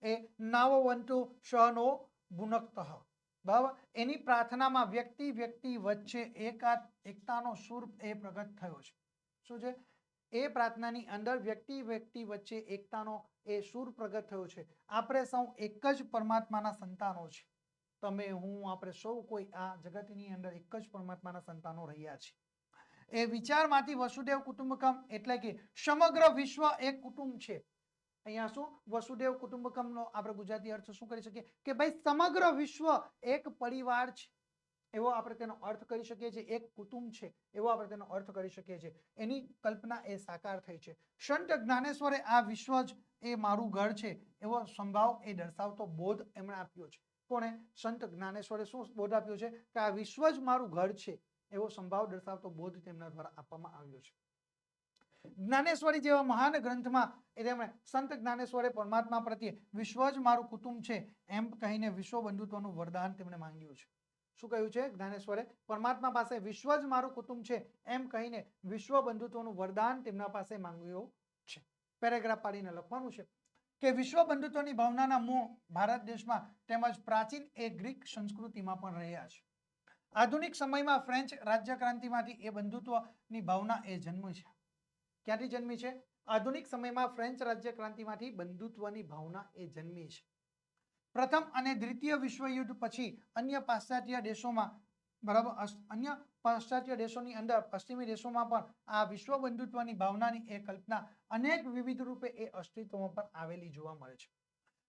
એ નાવવંતુ સહનો ભુનક્તઃ. બરાબર, એની પ્રાર્થનામાં વ્યક્તિ વચ્ચે એકતાનો સુર એ પ્રગટ થયો છે. શું છે? એ પ્રાર્થનાની અંદર વ્યક્તિ વચ્ચે એકતાનો એ સુર પ્રગટ થયો છે. આપણે સૌ એક જ પરમાત્માના સંતાનો છે. તમે, હું, આપણે સૌ કોઈ આ જગતની અંદર એક જ પરમાત્માના સંતાનો રહ્યા છે. એ વિચારમાંથી વસુદેવ કુટુંબકમ એટલે કે સમગ્ર વિશ્વ એક કુટુંબ છે. અહીંયા શું વસુદેવ કુટુંબકમનો આપણે ગુજરાતી અર્થ શું કરી શકીએ કે ભાઈ સમગ્ર વિશ્વ એક પરિવાર છે, એવો આપણે તેનો અર્થ કરી શકીએ છીએ. એક કુટુંબ છે એવો આપણે તેનો અર્થ કરી શકીએ છીએ. એની કલ્પના એ સાકાર થઈ છે. સંત જ્ઞાનેશ્વરે આ વિશ્વ જ એ મારું ઘર છે એવો સંભાવ એ દર્શાવતો બોધ એમણે આપ્યો છે. કોણે? સંત જ્ઞાનેશ્વરે શું બોધ આપ્યો છે કે આ વિશ્વ જ મારું ઘર છે એવો સંભાવ દર્શાવતો બોધ તેમના દ્વારા આપવામાં આવ્યો છે. જ્ઞાનેશ્વરી જેવા મહાન ગ્રંથમાં તેમણે સંત જ્ઞાનેશ્વરે પરમાત્મા પ્રત્યે વિશ્વ જ મારું કુટુંબ છે એમ કહીને વિશ્વ બંધુત્વનું વરદાન તેમણે માંગ્યું છે. શું કહ્યું છે જ્ઞાનેશ્વરે? પરમાત્મા પાસે વિશ્વ જ મારું કુટુંબ છે એમ કહીને વિશ્વ બંધુત્વનું વરદાન તેમના પાસે માંગ્યું છે. પેરેગ્રાફ પાડીને લખવાનું છે કે વિશ્વ બંધુત્વની ભાવનાના મૂળ ભારત દેશમાં તેમજ પ્રાચીન એ ગ્રીક સંસ્કૃતિમાં પણ રહ્યા છે. આધુનિક સમયમાં ફ્રેન્ચ રાજ્યક્રાંતિમાંથી એ બંધુત્વની ભાવના એ જન્મ છે. ક્યાંથી જન્મી છે? આધુનિક સમયમાં ફ્રેન્ચ રાજ્યક્રાંતિમાંથી બંધુત્વની ભાવના એ જન્મી છે. પ્રથમ અને દ્વિતીય વિશ્વયુદ્ધ પછી અન્ય પાશ્ચાત્ય દેશોમાં, બરાબર, અન્ય પાશ્ચાત્ય દેશોની અંદર પશ્ચિમી દેશોમાં પણ આ વિશ્વ બંધુત્વની ભાવનાની એ કલ્પના અનેક વિવિધ રૂપે એ અસ્તિત્વમાં પણ આવેલી જોવા મળે છે.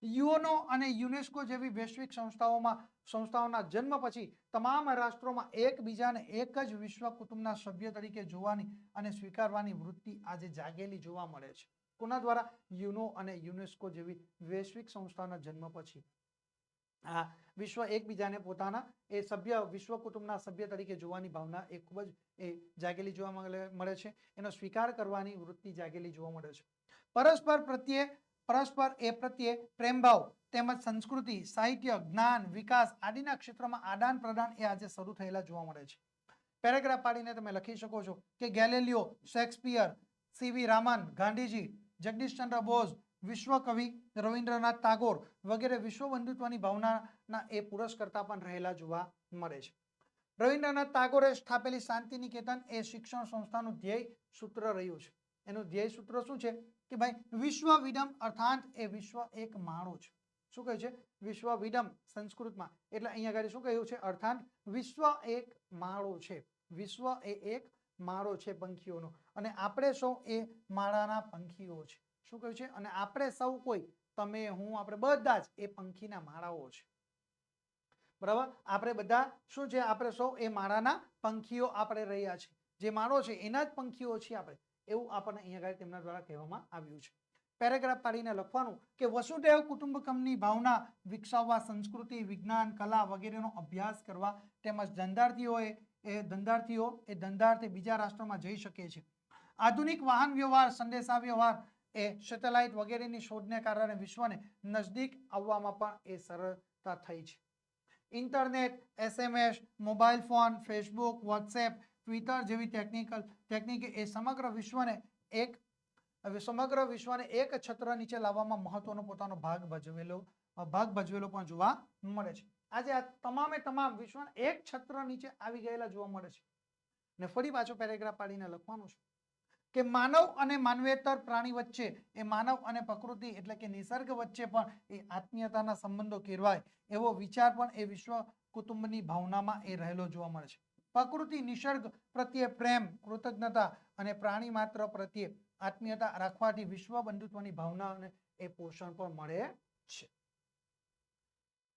યુએનઓ અને યુનેસ્કો જેવી વૈશ્વિક સંસ્થાઓના જન્મ પછી તમામ રાષ્ટ્રોમાં એકબીજાને એક જ વિશ્વ કુટુંબના સભ્ય તરીકે જોવાની અને સ્વીકારવાની વૃત્તિ આજે જાગેલી જોવા મળે છે. કોના દ્વારા? યુનો અને યુનેસ્કો જેવી વૈશ્વિક સંસ્થાના જન્મ પછી. આ વિશ્વ એકબીજાને પોતાના એ સભ્ય વિશ્વ કુટુંબના સભ્ય તરીકે જોવાની ભાવના એ ખૂબ જ એ જાગેલી જોવા મળે છે. એનો સ્વીકાર કરવાની વૃત્તિ જાગેલી જોવા મળે છે. પરસ્પર એ પ્રત્યે પ્રેમભાવ તેમજ સંસ્કૃતિ, સાહિત્ય, જ્ઞાન, વિકાસ આદિના ક્ષેત્રમાં આદાન પ્રદાન એ આજે શરૂ થયેલા જોવા મળે છે. પેરેગ્રાફ પાડીને તમે લખી શકો છો કે ગેલેલિયો, શેક્સપિયર, સીવી રામન, ગાંધીજી, જગદીશચંદ્ર બોઝ, વિશ્વ કવિ રવિન્દ્રનાથ ટાગોર વગેરે વિશ્વ બંધુત્વની ભાવનાના એ પુરસ્કર્તા પણ રહેલા જોવા મળે છે. રવિન્દ્રનાથ ટાગોરે સ્થાપેલી શાંતિ નિકેતન એ શિક્ષણ સંસ્થાનું ધ્યેય સૂત્ર રહ્યું છે. એનું ધ્યેય સૂત્ર શું છે કે ભાઈ વિશ્વ વિડમ અર્થાત એ વિશ્વ એક માળો છે. શું કહ્યું છે? વિશ્વ વિડમ સંસ્કૃતમાં એટલે અહીંયા આગળ શું કહ્યું છે? અર્થાત વિશ્વ એક માળો છે. વિશ્વ એ એક માળો છે પંખીઓનો અને આપણે સૌ એ માળાના પંખીઓ છે. શું કહ્યું છે? અને આપણે સૌ કોઈ તમે હું આપણે બધા જ એ પંખીના માળાઓ છે. બરાબર? આપણે બધા શું છે? આપણે સૌ એ માળાના પંખીઓ આપણે રહ્યા છે. જે માળો છે એના જ પંખીઓ છીએ આપણે, એવું આપણને અહીંયા તેમના દ્વારા કહેવામાં આવ્યું છે. પેરેગ્રાફ પાડીને લખવાનું કે વસુધૈવ કુટુંબકમની ભાવના વિકસાવવા સંસ્કૃતિ, વિજ્ઞાન, કલા વગેરેનો અભ્યાસ કરવા તેમજ ધંધાર્થે બીજા રાષ્ટ્રોમાં જઈ શકે છે. આધુનિક વાહન વ્યવહાર, સંદેશા વ્યવહાર એ સેટેલાઇટ વગેરેની શોધને કારણે વિશ્વને નજદીક આવવામાં પણ એ સરળતા થઈ છે. Internet, SMS, mobile phone, Facebook, WhatsApp, Twitter જેવી ટેકનિક એ સમગ્ર વિશ્વને એક છત્ર નીચે લાવવામાં મહત્વનો પોતાનો ભાગ ભજવેલો પણ જોવા મળે છે. આજે આ તમામે તમામ વિશ્વને એક છત્ર નીચે આવી ગયેલા જોવા મળે છે. ને ફરી પાછો પેરેગ્રાફ પાડીને લખવાનું છે કે માનવ અને માનવેતર પ્રાણી વચ્ચે એ માનવ અને પ્રકૃતિ એટલે કે નિસર્ગ વચ્ચે પણ એ આત્મીયતાના સંબંધો કેળવાય એવો વિચાર પણ એ વિશ્વ કુટુંબની ભાવનામાં એ રહેલો જોવા મળે છે. પ્રકૃતિ, નિસર્ગ પ્રત્યે પ્રેમ, કૃતજ્ઞતા અને પ્રાણી માત્ર પ્રત્યે આત્મીયતા રાખવાથી વિશ્વ બંધુત્વની ભાવનાને એ પોષણ પણ મળે છે.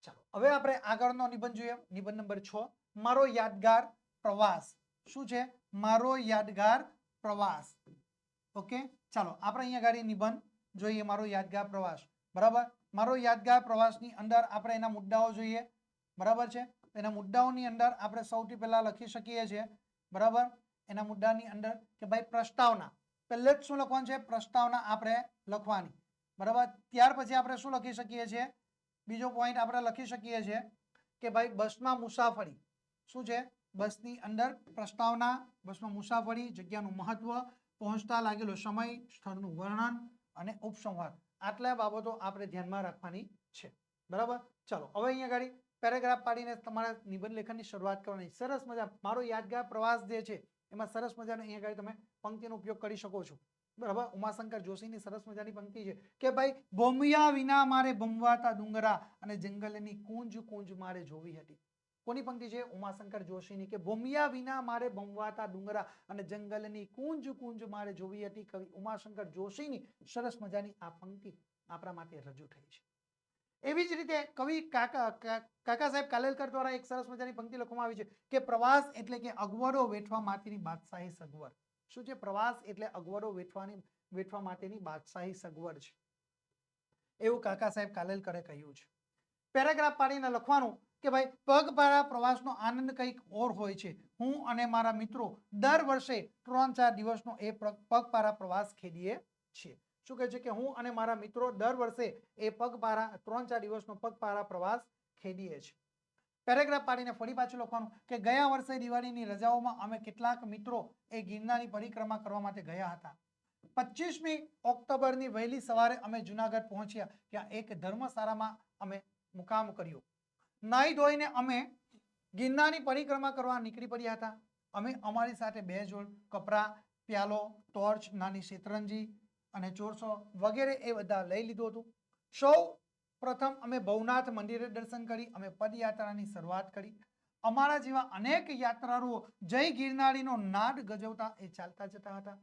ચાલો હવે આપણે આગળનો નિબંધ જોઈએ. નિબંધ નંબર 6, મારો યાદગાર પ્રવાસ. શું છે? મારો યાદગાર પ્રવાસ. ઓકે, ચાલો આપણે અહીંયા ગાડી નિબંધ જોઈએ. મારો યાદગાર પ્રવાસ. બરાબર? મારો યાદગાર પ્રવાસની અંદર આપણે એના મુદ્દાઓ જોઈએ. બરાબર છે? એના મુદ્દાઓની અંદર આપણે સૌથી પહેલા લખી શકીએ છીએ. બરાબર? એના મુદ્દાની અંદર કે ભાઈ પ્રસ્તાવના. પહેલે જ શું લખવાનું છે? પ્રસ્તાવના આપણે લખવાની. બરાબર? ત્યાર પછી આપણે શું લખી શકીએ છીએ? બીજો પોઈન્ટ આપણે લખી શકીએ છીએ કે ભાઈ બસમાં મુસાફરી. શું છે? બસની અંદર પ્રસ્તાવના, બસમાં મુસાફરી, જગ્યાનું મહત્વ, પહોંચતા લાગેલો સમય, સ્થળનું વર્ણન અને ઉપસંહાર. આટલા બાબતો આપણે ધ્યાનમાં રાખવાની છે. બરાબર? ચલો હવે અહીંયા ગાડી પેરેગ્રાફ પાડીને તમારા નિબંધ લેખનની શરૂઆત કરવાની. સરસ મજા મારો યાદગાર પ્રવાસ જે છે એમાં સરસ મજાનો અહીંયા ગાડી તમે પંક્તિનો ઉપયોગ કરી શકો છો. બરાબર? ઉમાશંકર જોશીની સરસ મજાની પંક્તિ છે કે ભાઈ ભોમિયા વિના મારે ભમવાતા ડુંગરા અને જંગલની કુંજ કુંજ મારે જોવી હતી. કોની પંક્તિ છે? ઉમાશંકર જોશીની કે ભોમિયા વિના મારે ભમવાતા ડુંગરા અને જંગલની કુંજ કુંજ મારે જોવી હતી. કવિ ઉમાશંકર જોશીની સરસ મજાની આ પંક્તિ આપણા માટે રજૂ થઈ છે. એવી જ રીતે કવિ કાકા સાહેબ કાલેલકર દ્વારા એક સરસ મજાની પંક્તિ લખવામાં આવી છે કે પ્રવાસ એટલે કે અગવડો વેઠવા માટેની બાદશાહી સગવડ. શું છે? પ્રવાસ એટલે અગવડો વેઠવા માટેની બાદશાહી સગવડ છે, એવું કાકા સાહેબ કાલેલકરે કહ્યું છે. પેરેગ્રાફ પાડીને લખવાનું કે ભાઈ પગપાળા પ્રવાસનો આનંદ કંઈક ઓર હોય છે. હું અને મારા મિત્રો દર વર્ષે 3-4 દિવસનો એ પગપાળા પ્રવાસ ખેડીએ છીએ. શું કહે છે? કે હું અને મારા મિત્રો દર વર્ષે એ 3-4 દિવસનો પગપાળા પ્રવાસ ખેડીએ છીએ. પેરેગ્રાફ પાડીને ફરી પાછું લખવાનું કે ગયા વર્ષે દિવાળીની રજાઓમાં અમે કેટલાક મિત્રો એ ગિરનારની પરિક્રમા કરવા માટે ગયા હતા. 25મી ઓક્ટોબરની વહેલી સવારે અમે જુનાગઢ પહોંચ્યા. ત્યાં એક ધર્મશાળામાં અમે મુકામ કર્યો. નાહી ધોઈને અમે ગિરનારની પરિક્રમા કરવા નીકળી પડ્યા હતા. અમે અમારી સાથે 2 જોડ કપરા, પ્યાલો, ટોર્ચ, નાની શેતરંજી અને ચોરસો વગેરે એ બધા લઈ લીધું હતું. સૌ પ્રથમ અમે ભવનાથ મંદિરે દર્શન કરી અમે પદયાત્રાની શરૂઆત કરી. અમારા જેવા અનેક યાત્રાળુઓ જય ગિરનારીનો નાદ ગજવતા એ ચાલતા જતા હતા.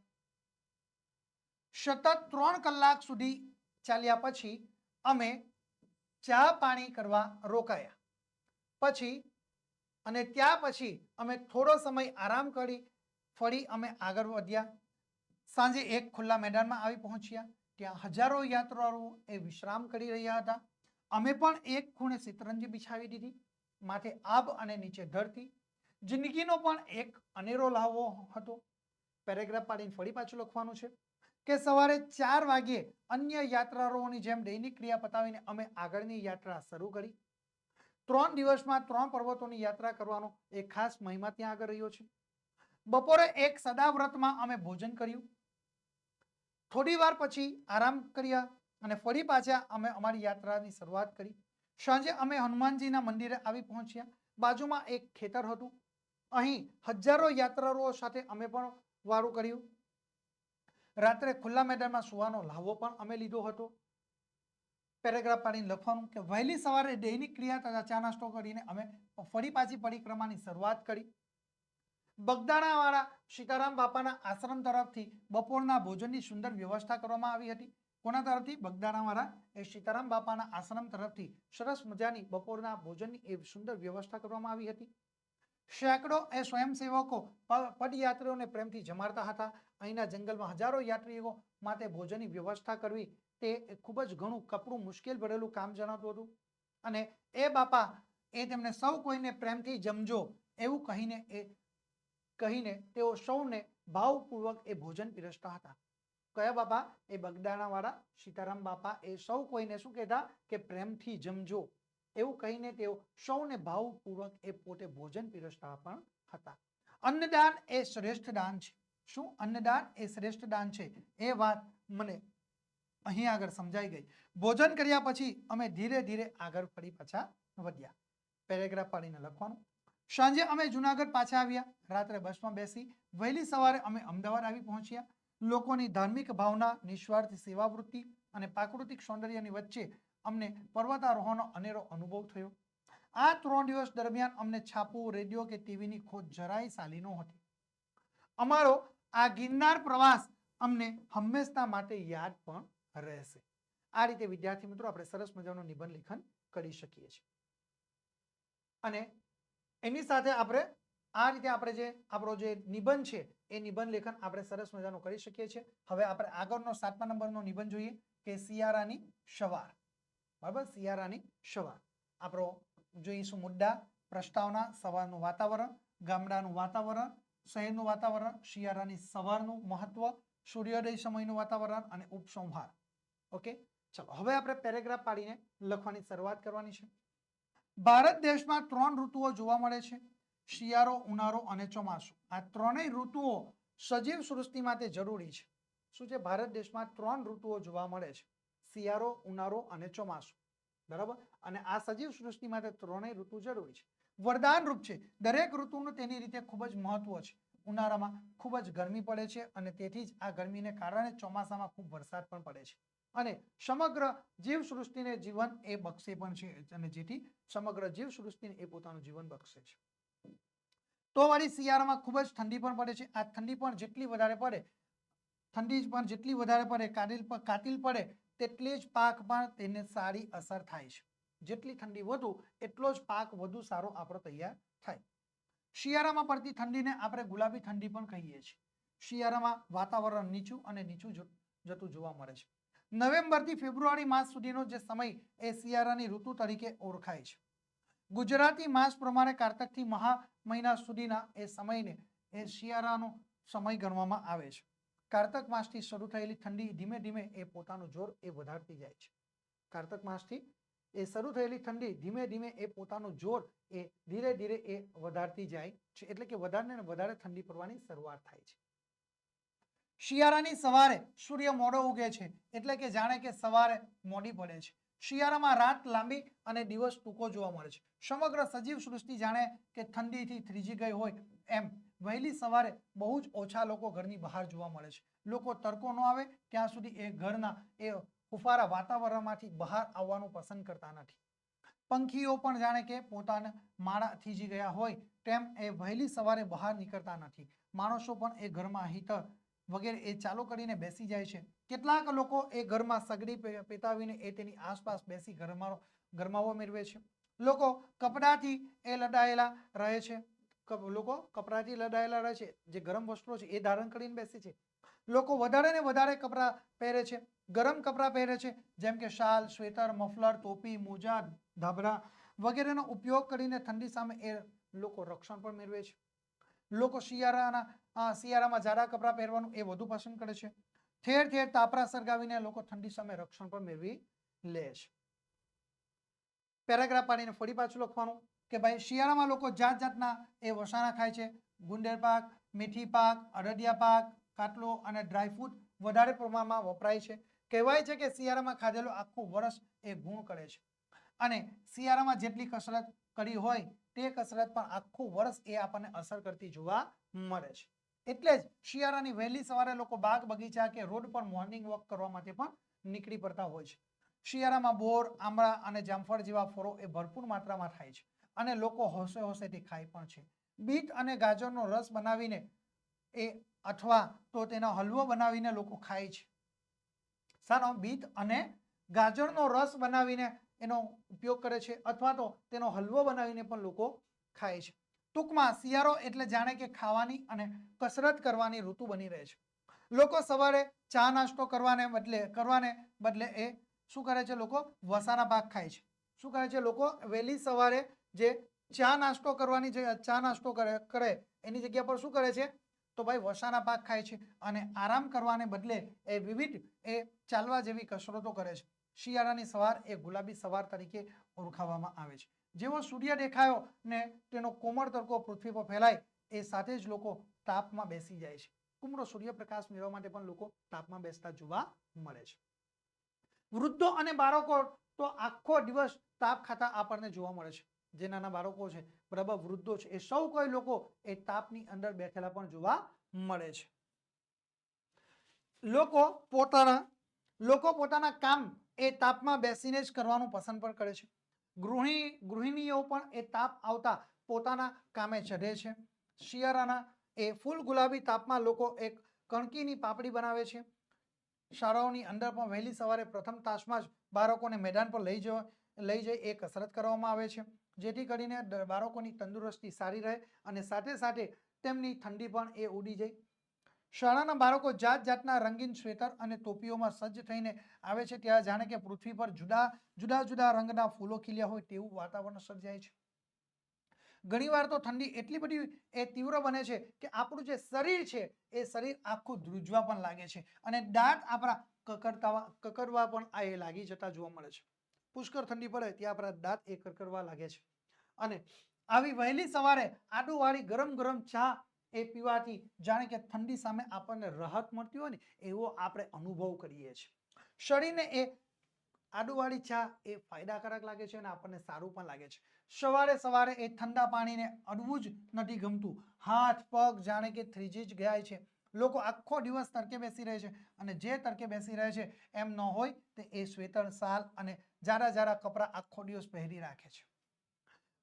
સતત 3 કલાક સુધી ચાલ્યા પછી અમે ચા પાણી કરવા રોકાયા. ત્યાર પછી અમે થોડો સમય આરામ કરી ફરી અમે આગળ વધ્યા. સાંજે એક ખુલ્લા મેદાનમાં આવી પહોંચ્યા. ત્યાં હજારો યાત્રાળુઓ એ વિશ્રામ કરી રહ્યા હતા. અમે પણ એક ખૂણે સિતરંજી બિછાવી દીધી, માથે આબ અને નીચે ધરતી. જિંદગીનો પણ એક અનેરો લાવો હતો. પેરેગ્રાફ પાડીને ફરી પાછું લખવાનું છે કે સવારે 4 વાગ્યે અન્ય યાત્રાળુઓની જેમ દૈનિક ક્રિયા પતાવીને અમે આગળની યાત્રા શરૂ કરી. 3 દિવસમાં 3 પર્વતોની યાત્રા કરવાનો એક ખાસ મહિમા ત્યાં આગળ રહ્યો છે. બપોરે એક સદાવ્રતમાં અમે ભોજન કર્યું. થોડી વાર પછી આરામ કર્યા અને ફરી પાછા અમે અમારી યાત્રાની શરૂઆત કરી. સાંજે અમે હનુમાનજીના મંદિરે આવી પહોંચ્યા. બાજુમાં એક ખેતર હતું. અહીં હજારો યાત્રાળુઓ સાથે અમે પણ વારું કર્યું. રાત્રે ખુલ્લા મેદાનમાં સુવાનો લાવો પણ અમે લીધો હતો. પેરેગ્રાફ પાડીને લખવાનું કે વહેલી સવારે દૈનિક ક્રિયા તથા ચા નાસ્તો કરીને અમે ફરી પાછી પરિક્રમાની શરૂઆત કરી. બગદાણાવાળા સીતારામ બાપાના આશ્રમ તરફથી બપોરના ભોજનની સુંદર વ્યવસ્થા કરવામાં આવી હતી. કોના તરફથી? બગદાણાવાળા એ સીતારામ બાપાના આશ્રમ તરફથી સરસ મજાની બપોરના ભોજનની એ સુંદર વ્યવસ્થા કરવામાં આવી હતી. સેંકડો એ સ્વયંસેવકો પદયાત્રીઓને પ્રેમથી જમાડતા હતા. અહીંના જંગલમાં હજારો યાત્રીઓ માટે ભોજનની વ્યવસ્થા કરવી તે ખૂબ જ ઘણું કપરું મુશ્કેલ ભરેલું કામ જણાતું હતું. અને એ બાપા એ તેમને સૌ કોઈને પ્રેમથી જમજો એવું કહીને તેઓ સૌને ભાવપૂર્વક એ ભોજન પીરસતા હતા. કયા બાપા? એ બગદાણાવાળા સીતારામ બાપા એ સૌ કોઈને શું કહેતા કે પ્રેમથી જમજો એવું કહીને તેઓ સૌને ભાવપૂર્વક એ પોતે ભોજન પીરસતા પણ હતા. અન્નદાન એ શ્રેષ્ઠ દાન છે. શું? અન્નદાન એ શ્રેષ્ઠ દાન છે એ વાત મને અહીં આગળ સમજાઈ ગઈ. ભોજન કર્યા પછી અમે ધીરે ધીરે આગળ ફરી પાછા વધ્યા. પેરેગ્રાફ પાડીને લખવાનું. સાંજે અમે જુનાગઢ પાછા આવ્યા. રાત્રે બસમાં બેસી વહેલી સવારે અમે અમદાવાદ આવી પહોંચ્યા. લોકોની ધાર્મિક ભાવના, નિસ્વાર્થ સેવાવૃત્તિ અને પ્રાકૃતિક સૌંદર્યની વચ્ચે અમને પર્વતારોહણનો અનેરો અનુભવ થયો. આ 3 દિવસ દરમિયાન અમને છાપું, રેડિયો કે ટીવીની ખોજ જરાય સાલી નહોતી. અમારો આ ગિરનાર પ્રવાસ અમને હંમેશા માટે યાદ પણ રહેશે. આ રીતે વિદ્યાર્થી મિત્રો આપણે સરસ મજાનું નિબંધ લેખન કરી શકીએ છીએ. અને એની સાથે આપણે આ રીતે આપણે જે આપણો જે નિબંધ છે એ નિબંધ લેખન આપણે સરસ મજાનું કરી શકીએ છીએ. હવે આપણે આગળનો 7મા નંબરનો નિબંધ જોઈએ કે શિયાળાની સવાર. બરાબર, શિયાળાની સવાર. આપણો જોઈશું મુદ્દા, પ્રસ્તાવના, સવારનું વાતાવરણ, ગામડાનું વાતાવરણ, શહેરનું વાતાવરણ, શિયાળાની સવારનું મહત્વ, સૂર્યોદય સમયનું વાતાવરણ અને ઉપસંહાર. ઓકે, ચલો હવે આપણે પેરેગ્રાફ પાડીને લખવાની શરૂઆત કરવાની છે. ભારત દેશમાં 3 ઋતુઓ જોવા મળે છે: શિયાળો, ઉનાળો અને ચોમાસું. આ ત્રણેય ઋતુઓ સજીવ સૃષ્ટિ માટે જરૂરી છે. શું છે? ભારત દેશમાં 3 ઋતુઓ જોવા મળે છે: શિયાળો, ઉનાળો અને ચોમાસું. બરાબર, અને આ સજીવ સૃષ્ટિ માટે ત્રણેય ઋતુ જરૂરી છે. વરદાન રૂપ છે. દરેક ઋતુનું તેની રીતે ખૂબ જ મહત્વ છે. ઉનાળામાં ખૂબ જ ગરમી પડે છે અને તેથી જ આ ગરમીને કારણે ચોમાસામાં ખૂબ વરસાદ પણ પડે છે અને સમગ્ર જીવ સૃષ્ટિને જીવન એ બક્ષે પણ છે અને જેથી સમગ્ર જીવ સૃષ્ટિને એ પોતાનું જીવન બક્ષે છે. તો વળી શિયાળામાં ખૂબ જ ઠંડી પણ પડે છે. આ ઠંડી પણ જેટલી વધારે પડે, કાતિલ પડે તેટલી જ પાક પણ તેને સારી અસર થાય છે. જેટલી ઠંડી વધુ એટલો જ પાક વધુ સારો આપણો તૈયાર થાય. શિયાળામાં પડતી ઠંડીને આપણે ગુલાબી ઠંડી પણ કહીએ છીએ. શિયાળામાં વાતાવરણ નીચું અને નીચું જતું જોવા મળે છે. નવેમ્બરથી ફેબ્રુઆરી માસ સુધીનો જે સમય એ શિયાળાની ઋતુ તરીકે ઓળખાય છે. ગુજરાતી માસ પ્રમાણે કારતકથી મહા મહિના સુધીના એ સમયને એ શિયાળાનો સમય ગણવામાં આવે છે. કારતક માસથી શરૂ થયેલી ઠંડી ધીમે ધીમે એ પોતાનું જોર એ વધારતી જાય છે. કારતક માસથી એ શરૂ થયેલી ઠંડી ધીમે ધીમે એ પોતાનું જોર એ ધીરે ધીરે એ વધારતી જાય છે. એટલે કે વધારે ને વધારે ઠંડી પડવાની શરૂઆત થાય છે. શિયાળાની સવારે સૂર્ય મોડો ઉગે છે એટલે કે જાણે કે સવારે મોડી પડે છે. શિયાળામાં રાત લાંબી અને દિવસ ટૂંકો જોવા મળે છે. સમગ્ર સજીવ સૃષ્ટિ જાણે કે ઠંડીથી થ્રીજી ગઈ હોય એમ વહેલી સવારે બહુ જ ઓછા લોકો ઘરની બહાર જોવા મળે છે. લોકો તડકો ન આવે ત્યાં સુધી એ ઘરના એ હુંફાળા વાતાવરણમાંથી બહાર આવવાનું પસંદ કરતા નથી. પંખીઓ પણ જાણે કે પોતાના માળા થીજી ગયા હોય તેમ એ વહેલી સવારે બહાર નીકળતા નથી. માણસો પણ એ ઘરમાં હીટર વગેરે એ ચાલુ કરીને બેસી જાય છે. કેટલાક લોકો એ ઘરમાં સગડી પેટાવીને એ તેની આસપાસ બેસી ગરમાવો મેળવે છે. લોકો કપડાથી એ લદાયેલા રહે છે. જે ગરમ વસ્ત્રો છે એ ધારણ કરીને બેસે છે. લોકો વધારે ને વધારે કપડાં પહેરે છે, ગરમ કપડાં પહેરે છે, જેમ કે શાલ, સ્વેટર, મફલર, ટોપી, મોજા, ધાબળા વગેરેનો ઉપયોગ કરીને ઠંડી સામે એ લોકો રક્ષણ પણ મેળવે છે. લોકો શિયાળામાં જાડા કપડાં પહેરવાનું એ વધુ પસંદ કરે છે. ઠેર ઠેર તાપરા સળગાવીને લોકો ઠંડી સામે રક્ષણ પણ મેળવી લે છે. પેરેગ્રાફ પાડીને ફરી પાછું લખવાનું કે ભાઈ શિયાળામાં લોકો જાત જાતના એ વસાણા ખાય છે. ગુંડેર પાક, મેથી પાક, અડદિયા પાક, કાટલો અને ડ્રાયફ્રૂટ વધારે પ્રમાણમાં વપરાય છે. કહેવાય છે કે શિયાળામાં ખાધેલું આખું વર્ષ એ ગુણ કરે છે અને શિયાળામાં જેટલી કસરત કરી હોય તે કસરત પણ આખું વર્ષ એ આપણને અસર કરતી જોવા મળે છે. એટલે જ શિયાળાની વહેલી સવારે લોકો બાગ બગીચા કે રોડ પર મોર્નિંગ વોક કરવા માટે પણ નીકળી પડતા હોય છે. શિયાળામાં બોર, આંબળા અને જામફળ જેવા ફળો એ ભરપૂર માત્રામાં થાય છે અને લોકો હોશે હોશેથી ખાય પણ છે. બીટ અને ગાજરનો રસ બનાવીને એ અથવા તો તેનો હલવો બનાવીને લોકો ખાય છે. શાનો? બીટ અને ગાજરનો રસ બનાવીને એનો ઉપયોગ કરે છે અથવા તો તેનો હલવો બનાવીને પણ લોકો ખાય છે. ટૂંકમાં શિયાળો એટલે જાણે કે ખાવાની અને કસરત કરવાની ઋતુ બની રહે છે. લોકો સવારે ચા નાસ્તો કરવાને બદલે એ શું કરે છે? લોકો વસાના પાક ખાય છે. શું કરે છે? લોકો વહેલી સવારે જે ચા નાસ્તો કરે એની જગ્યા પર શું કરે છે? તો ભાઈ વસાના પાક ખાય છે અને આરામ કરવાને બદલે એ વિવિધ એ ચાલવા જેવી કસરતો કરે છે. શિયાળાની સવાર એ ગુલાબી સવાર તરીકે ઓળખાવવામાં આવે છે. જેવો સૂર્ય દેખાયો ને તેનો કોમળ તડકો પૃથ્વી પર ફેલાય એ સાથે જ લોકો તાપમાં બેસી જાય છે. કુમળો સૂર્યપ્રકાશ મેળવવા માટે પણ લોકો તાપમાં બેસતા જોવા મળે છે. વૃદ્ધો અને બાળકો તો આખો દિવસ તાપ ખાતા આપણને જોવા મળે છે. જે નાના બાળકો છે, બરાબર, વૃદ્ધો છે, એ સૌ કોઈ લોકો એ તાપની અંદર બેઠેલા પણ જોવા મળે છે. લોકો પોતાના કામ એ તાપમાં બેસીને જ કરવાનું પસંદ પણ કરે છે. ગૃહિણીઓ પણ એ તાપ આવતા પોતાના કામે ચઢે છે. શિયાળાના એ ફૂલ ગુલાબી તાપમાં લોકો એક કણકીની પાપડી બનાવે છે. શાળાઓની અંદર પણ વહેલી સવારે પ્રથમ તાસમાં જ બાળકોને મેદાન પર લઈ જઈ એ કસરત કરવામાં આવે છે, જેથી કરીને બાળકોની તંદુરસ્તી સારી રહે અને સાથે સાથે તેમની ઠંડી પણ એ ઉડી જાય. શાળાના બાળકો જાત જાતના રંગીન સ્વેટર અને ટોપીઓમાં સજ્જ થઈને આવે છે. ત્યાં જાણે કે પૃથ્વી પર જુદા જુદા રંગના ફૂલો ખીલ્યા હોય તેવું વાતાવરણ સર્જાય છે. ઘણીવાર તો ઠંડી એટલી બધી એ તીવ્ર બને છે કે આપણું જે શરીર છે એ શરીર આખું ધ્રુજવા પણ લાગે છે અને દાંત આપણા કકડવા પણ એ લાગી જતા જોવા મળે છે. પુષ્કળ ઠંડી પડે ત્યાં આપણા દાંત એ કકડવા લાગે છે અને આવી વહેલી સવારે આદુવાળી ગરમ ગરમ ચા એ પીવાથી જાણે કે ઠંડી સામે આપણને રાહત મળતી હોય ને એવો આપણે અનુભવ કરીએ છીએ. શરીરને એ આદુવાળી ચા એ ફાયદાકારક લાગે છે અને આપણને સારું પણ લાગે છે. સવારે એ ઠંડા પાણીને અડવું જ નથી ગમતું. હાથ પગ જાણે કે થ્રીજી જ ગયા છે. લોકો આખો દિવસ તડકે બેસી રહે છે અને જે તડકે બેસી રહે છે એમ ન હોય તો એ સ્વેટર, શાલ અને જાડા કપડાં આખો દિવસ પહેરી રાખે છે.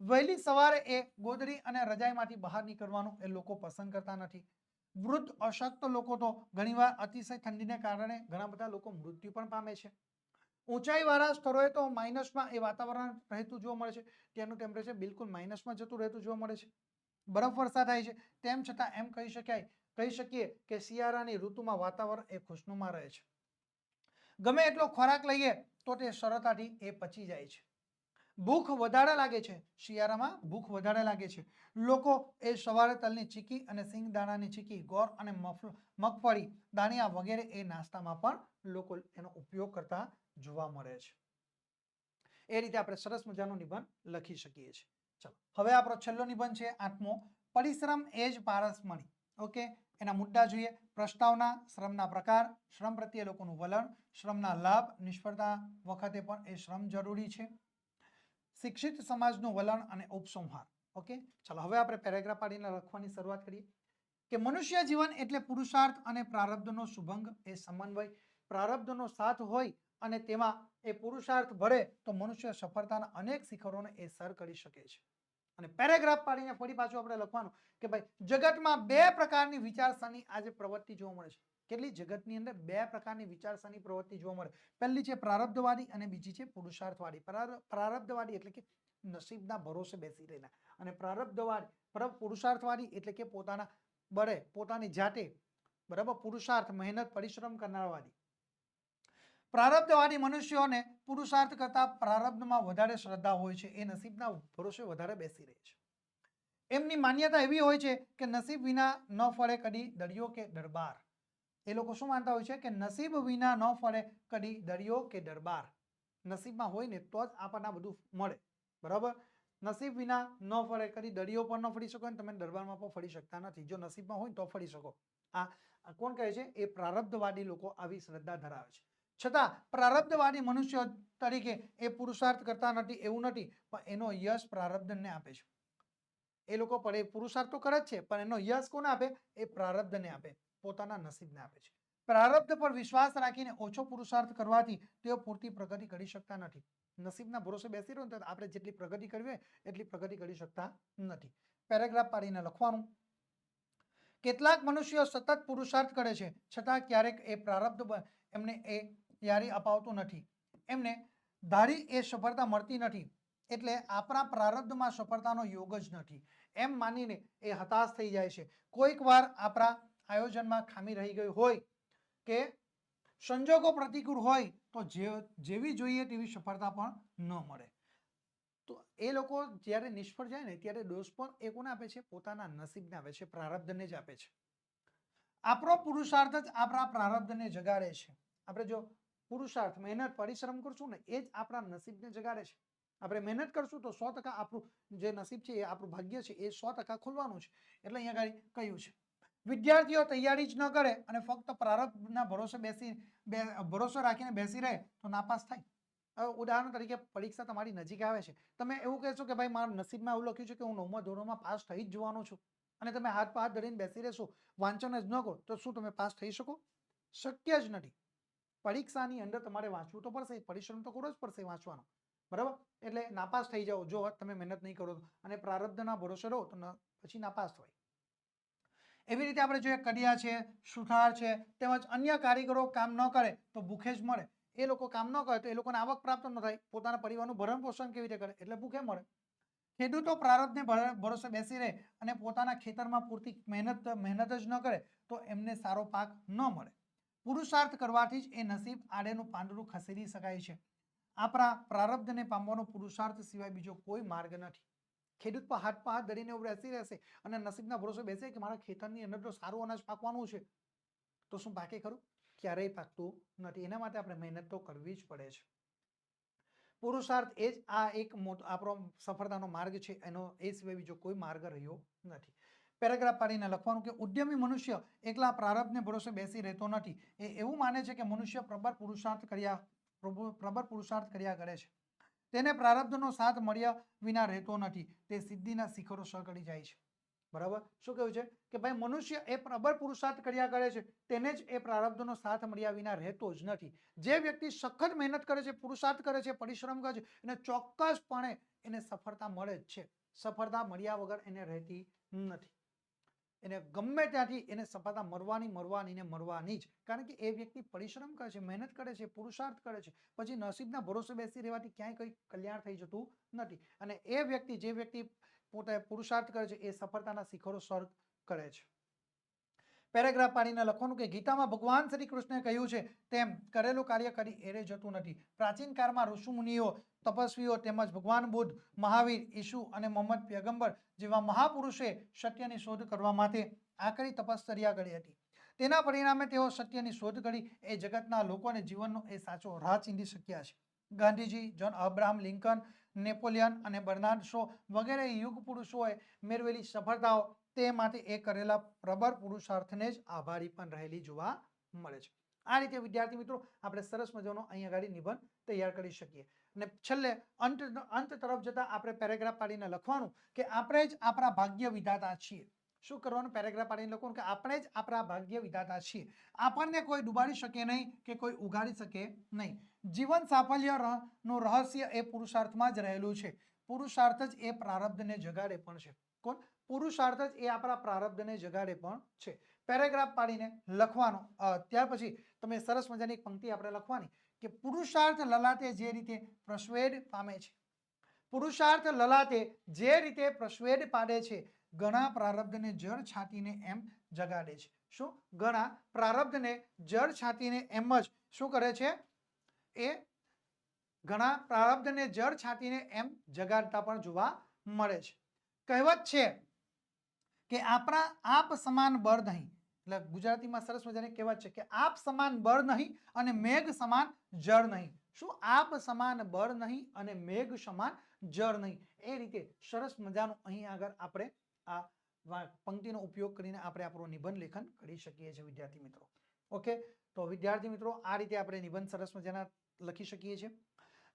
વહેલી સવારે એ ગોદડી અને રજાઈમાંથી બહાર નીકળવાનું એ લોકો પસંદ કરતા નથી. વૃદ્ધ અશક્ત લોકો તો ઘણીવાર અતિશય ઠંડીને કારણે ઘણા બધા લોકો મૃત્યુ પણ પામે છે. ઊંચાઈવાળા સ્થળોએ તો માઇનસમાં એ વાતાવરણ રહેતું જોવા મળે છે. ત્યાંનું ટેમ્પરેચર બિલકુલ માઇનસમાં જતું રહેતું જોવા મળે છે. બરફવર્ષા થાય છે. તેમ છતાં એમ કહી શકીએ કે શિયાળાની ઋતુમાં વાતાવરણ એ ખુશનુમા રહે છે. ગમે એટલો ખોરાક લઈએ તો તે સરળતાથી એ પચી જાય છે. ભૂખ વધારે લાગે છે. શિયાળામાં ભૂખ વધારે લાગે છે. લોકો એ સવારે તલની ચીકી અને સિંગદાણાની ચીકી, ગોળ અને મગફળી દાણિયા વગેરે એ નાસ્તામાં પણ લોકો એનો ઉપયોગ કરતા જોવા મળે છે. એ રીતે આપણે સરસ મજાનો નિબંધ લખી શકીએ છીએ. ચલો, હવે આપણો છેલ્લો નિબંધ છે 8મો. પરિશ્રમ એ જ પારસમણી. ઓકે, એના મુદ્દા જોઈએ. પ્રસ્તાવના, શ્રમના પ્રકાર, શ્રમ પ્રત્યે લોકોનું વલણ, શ્રમના લાભ, નિષ્ફળતા વખતે પણ એ શ્રમ જરૂરી છે, શિક્ષિત સમાજનું વલણ અને ઉપસંહાર. ઓકે, ચાલો હવે આપણે પેરેગ્રાફ પાડીને લખવાની શરૂઆત કરીએ કે મનુષ્ય જીવન એટલે પુરુષાર્થ અને પ્રારબ્ધનો સુભંગ એ સમન્વય. પ્રારબ્ધનો સાથ હોય અને તેમાં એ પુરુષાર્થ ભળે તો મનુષ્ય સફળતાના અનેક શિખરોને એ સર કરી શકે છે. અને પેરેગ્રાફ પાડીને ફરી પાછું આપણે લખવાનું કે ભાઈ જગતમાં બે પ્રકારની વિચારસરણી આજે પ્રવૃત્તિ જોવા મળે છે. કેટલી? જગતની અંદર બે પ્રકારની વિચારસરણી પ્રવૃત્તિ જોવા મળે. પહેલી છે પ્રારબ્ધવાદી અને બીજી છે પુરુષાર્થવાદી. પ્રારબ્ધવાદી એટલે કે નસીબના ભરોસે બેસી રહેલા અને પુરુષાર્થવાદી એટલે કે પોતાના બળે પોતાની જાતે બરાબર, પુરુષાર્થ, મહેનત, પરિશ્રમ કરનારવાદી. પ્રારબ્ધવાદી મનુષ્યોને પુરુષાર્થ કરતા પ્રારબ્ધમાં વધારે શ્રદ્ધા હોય છે. એ નસીબના ભરોસે વધારે બેસી રહે છે. એમની માન્યતા એવી હોય છે કે નસીબ વિના ન ફળે કદી દરિયો કે દરબાર. એ લોકો શું માનતા હોય છે કે નસીબ વિના ન ફળે કદી દરિયો કે દરબાર. નસીબમાં હોય ને તો જ આપણને બધું મળે. બરાબર, નસીબ વિના ન ફળે કદી દરિયો પણ ન ફરી શકો અને તમે દરબારમાં પણ ફરી શકતા નથી. જો નસીબમાં હોય તો ફરી શકો. આ કોણ કહે છે? એ પ્રારબ્ધવાદી લોકો આવી શ્રદ્ધા ધરાવે છે. છતાં પ્રારબ્ધવાદી મનુષ્યો તરીકે એ પુરુષાર્થ કરતા નથી એવું નથી, પણ એનો યશ પ્રારબ્ધને આપે છે. એ લોકો પણ એ પુરુષાર્થ તો કરે જ છે, પણ એનો યશ કોને આપે? એ પ્રારબ્ધને આપે, પોતાના નસીબને આપે છે. પ્રારબ્ધ પર વિશ્વાસ રાખીને ઓછો પુરુષાર્થ કરવાથી તેઓ પૂરતી પ્રગતિ કરી શકતા નથી. નસીબના ભરોસે બેસી રહ્યો ને તો આપણે જેટલી પ્રગતિ કરવી હોય એટલી પ્રગતિ કરી શકતા નથી. પેરેગ્રાફ પાડીને લખવાનું. કેટલાક મનુષ્યો સતત પુરુષાર્થ કરે છે, છતાં ક્યારેક એ પ્રારબ્ધ એમને એ યારી અપાવતું નથી. એમને ધારી એ સફળતા મળતી નથી. એટલે આપણા પ્રારબ્ધમાં સફળતાનો યોગ જ નથી એમ માનીને એ હતાશ થઈ જાય છે. કોઈક વાર આપણા આયોજનમાં ખામી રહી ગઈ હોય કે સંજોગો પ્રતિકૂળ હોય તો જેવી જોઈએ તેવી સફળતા પણ ન મળે. તો એ લોકો જ્યારે નિષ્ફળ જાય ને ત્યારે દોષ પણ એ કોને આપે છે? પોતાના નસીબને આપે છે, પ્રારબ્ધને જ આપે છે. આપણો પુરુષાર્થ જ આપણા પ્રારબ્ધને જગાડે છે. આપણે જો પુરુષાર્થ, મહેનત, પરિશ્રમ કરશું ને એ જ આપણા નસીબને જગાડે છે. આપણે મહેનત કરશું તો 100% આપણું જે નસીબ છે, એ આપણું ભાગ્ય છે, એ 100% ખુલવાનું છે. એટલે અહીંયા આગળ કહ્યું છે વિદ્યાર્થીઓ તૈયારી જ ન કરે અને ફક્ત પ્રારબ્ધના ભરોસો રાખીને બેસી રહે તો નાપાસ થાય. ઉદાહરણ તરીકે પરીક્ષા તમારી નજીક આવે છે, તમે એવું કહેશો કે ભાઈ મારા નસીબમાં એવું લખ્યું છે કે હું 9મા ધોરણમાં પાસ થઈ જ જવાનો છું, અને તમે હાથ પર હાથ ધરીને બેસી રહેશો, વાંચન જ ન કરો, તો શું તમે પાસ થઈ શકો? શક્ય જ નથી. પરીક્ષાની અંદર તમારે વાંચવું તો પડશે, પરિશ્રમ તો કરવો જ પડશે વાંચવાનો. બરાબર, એટલે નાપાસ થઈ જાઓ જો તમે મહેનત નહીં કરો અને પ્રારબ્ધના ભરોસે રહો તો પછી નાપાસ થાય. એવી રીતે આપણે જોઈએ કડિયા છે, સુથાર છે, તેમજ અન્ય કારીગરો કામ ન કરે તો ભૂખે જ મળે. એ લોકો કામ ન કરે તો એ લોકોને આવક પ્રાપ્ત ન થાય, પોતાના પરિવારનું ભરણ પોષણ કેવી રીતે કરે? એટલે ભૂખે મળે. ખેડૂતો પ્રારબ્ધને ભરોસે બેસી રહે અને પોતાના ખેતરમાં પૂરતી મહેનત જ ન કરે તો એમને સારો પાક ન મળે. પુરુષાર્થ કરવાથી જ એ નસીબ આડેનું પાંદડું ખસેડી શકાય છે. આપણા પ્રારબ્ધને પામવાનો પુરુષાર્થ સિવાય બીજો કોઈ માર્ગ નથી. ખેડૂત પર હાથ ધરીને બેસી રહેશે અને નસીબના ભરોસે બેસે કે મારા ખેતરની અંદર તો સારું અનાજ પાકવાનું છે, તો શું પાકે ખરું? ક્યારેય પાકતું નથી. એના માટે આપણે મહેનત તો કરવી જ પડે છે. પુરુષાર્થ એ જ આ એક આપણો સફળતાનો માર્ગ છે, એનો એ સિવાય બીજો કોઈ માર્ગ રહ્યો નથી. પેરેગ્રાફ પાડીને લખવાનું કે ઉદ્યમી મનુષ્ય એકલા પ્રારબ્ધને ભરોસે બેસી રહેતો નથી. એ એવું માને છે કે મનુષ્ય પ્રબળ પુરુષાર્થ કર્યા કરે છે. તેને પ્રારબ્ધનો સાથ મળ્યા વિના રહેતો નથી. તે સિદ્ધિના શિખરો સર કરી જાય છે. બરાબર, શું કહ્યું છે કે ભાઈ મનુષ્ય એ પ્રબળ પુરુષાર્થ કર્યા કરે છે, તેને જ એ પ્રારબ્ધનો સાથ મળ્યા વિના રહેતો જ નથી. જે વ્યક્તિ સખત મહેનત કરે છે, પુરુષાર્થ કરે છે, પરિશ્રમ કરે છે, એને ચોક્કસપણે એને સફળતા મળે જ છે. સફળતા મળ્યા વગર એને રહેતી નથી. એને ગમે ત્યાંથી એને સફળતા મળવાની જ. કારણ કે એ વ્યક્તિ પરિશ્રમ કરે છે, મહેનત કરે છે, પુરુષાર્થ કરે છે, પછી નસીબના ભરોસે બેસી રહેવાથી ક્યાંય કંઈ કલ્યાણ થઈ જતું નથી. અને એ વ્યક્તિ, જે વ્યક્તિ પોતે પુરુષાર્થ કરે છે, એ સફળતાના શિખરો સર કરે છે. પેરેગ્રાફ પાડીને લખવાનું કે ગીતામાં ભગવાન શ્રી કૃષ્ણે કહ્યું છે તેમ કરેલું કાર્ય કરી એરે જતું નથી. પ્રાચીન કાળમાં ઋષિમુનિઓ, તપસ્વીઓ તેમજ ભગવાન બુદ્ધ, મહાવીર, ઈસુ અને મોહમ્મદ પયગંબર જેવા મહાપુરુષે સત્યની શોધ કરવા માટે આકરી તપશ્ચર્યા કરી હતી. તેના પરિણામે તેઓ સત્યની શોધ કરી એ જગતના લોકોને જીવનનો એ સાચો રાહ ચીંધી શક્યા છે. Gandhiji, John Abraham Lincoln, Napoleon અને બર્નાર્ડ શો વગેરે યુગ પુરુષોએ મેળવેલી સફળતાઓ તે માટે એ કરેલા પ્રબળ પુરુષાર્થને જ આભારી પણ રહેલી જોવા મળે છે. આ રીતે વિદ્યાર્થી મિત્રો આપણે સરસ મજાનો અહીં આગળ નિબંધ તૈયાર કરી શકીએ. અને છેલ્લે અંત તરફ જતા આપણે પેરેગ્રાફ પાડીને લખવાનું કે આપણે જ આપણા ભાગ્ય વિધાતા છીએ. શું કરવાનું? પેરેગ્રાફ પાડીને લખવાનું કે આપણે જ આપણા ભાગ્ય વિધાતા છીએ. આપણને કોઈ ડુબાડી શકે નહીં કે કોઈ ઉગાડી શકે નહીં. જીવન સાફલ્યનું રહસ્ય એ પુરુષાર્થમાં જ રહેલું છે. પુરુષાર્થ જ એ પ્રારબ્ધને જગાડે પણ છે. કોણ? પુરુષાર્થ જ એ આપણા પ્રારબ્ધને જગાડે પણ છે. પેરેગ્રાફ પાડીને લખવાનો. ત્યાર પછી તમે સરસ મજાની એક પંક્તિ આપણે લખવાની કે પુરુષાર્થ લલાટે જે રીતે પ્રસ્વેદ પામે છે. પુરુષાર્થ લલાટે જે રીતે પ્રસ્વેદ પાડે છે, ઘણા પ્રારબ્ધને જળ છાંટીને એમ જગાડે છે. શું? ઘણા પ્રારબ્ધને જળ છાંટીને એમ જ શું કરે છે? એ ઘણા પ્રારબ્ધને જળ છાંટીને એમ જગાડતા પણ જોવા મળે છે. કહેવત છે કે આપણા આપ સમાન બળ નહીં, એટલે ગુજરાતીમાં સરસ મજાની કહેવત છે કે આપ સમાન બળ નહીં અને મેઘ સમાન જળ નહીં. શું? આપ સમાન બળ નહીં અને મેઘ સમાન જળ નહીં. એ રીતે સરસ મજાનું અહીં આગળ આપણે આ પંક્તિનો ઉપયોગ કરીને આપણે આપણું નિબંધ લેખન કરી શકીએ છીએ વિદ્યાર્થી મિત્રો. ઓકે, તો વિદ્યાર્થી મિત્રો આ રીતે આપણે નિબંધ સરસ મજાના લખી શકીએ છીએ.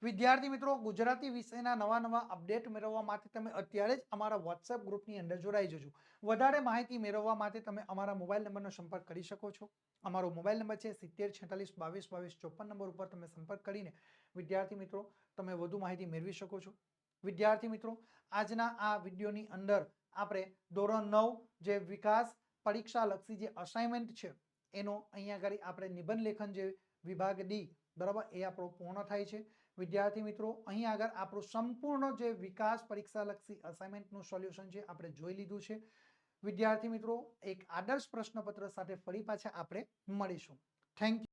વિદ્યાર્થી મિત્રો, ગુજરાતી વિષયના નવા અપડેટ મેળવવા માટે તમે અત્યારે જ અમારા વોટ્સએપ ગ્રુપની અંદર જોડાઈ જજો. વધારે માહિતી મેળવવા માટે તમે અમારા મોબાઈલ નંબરનો સંપર્ક કરી શકો છો. અમારો મોબાઈલ નંબર છે 7046222254 નંબર ઉપર તમે સંપર્ક કરીને વિદ્યાર્થી મિત્રો તમે વધુ માહિતી મેળવી શકો છો. વિદ્યાર્થી મિત્રો, આજના આ વિડીયોની અંદર આપણે ધોરણ 9 જે વિકાસ પરીક્ષા લક્ષી જે અસાઇનમેન્ટ છે એનો અહીંયા આગળ આપણે નિબંધ લેખન જે વિભાગ ડી, બરાબર, એ આપણો પૂર્ણ થાય છે. વિદ્યાર્થી મિત્રો, અહીં આગળ આપણું સંપૂર્ણ જે વિકાસ પરીક્ષા લક્ષી અસાઇનમેન્ટનું સોલ્યુશન છે આપણે જોઈ લીધું છે. વિદ્યાર્થી મિત્રો, એક આદર્શ પ્રશ્નપત્ર સાથે ફરી પાછા આપણે મળીશું. Thank you.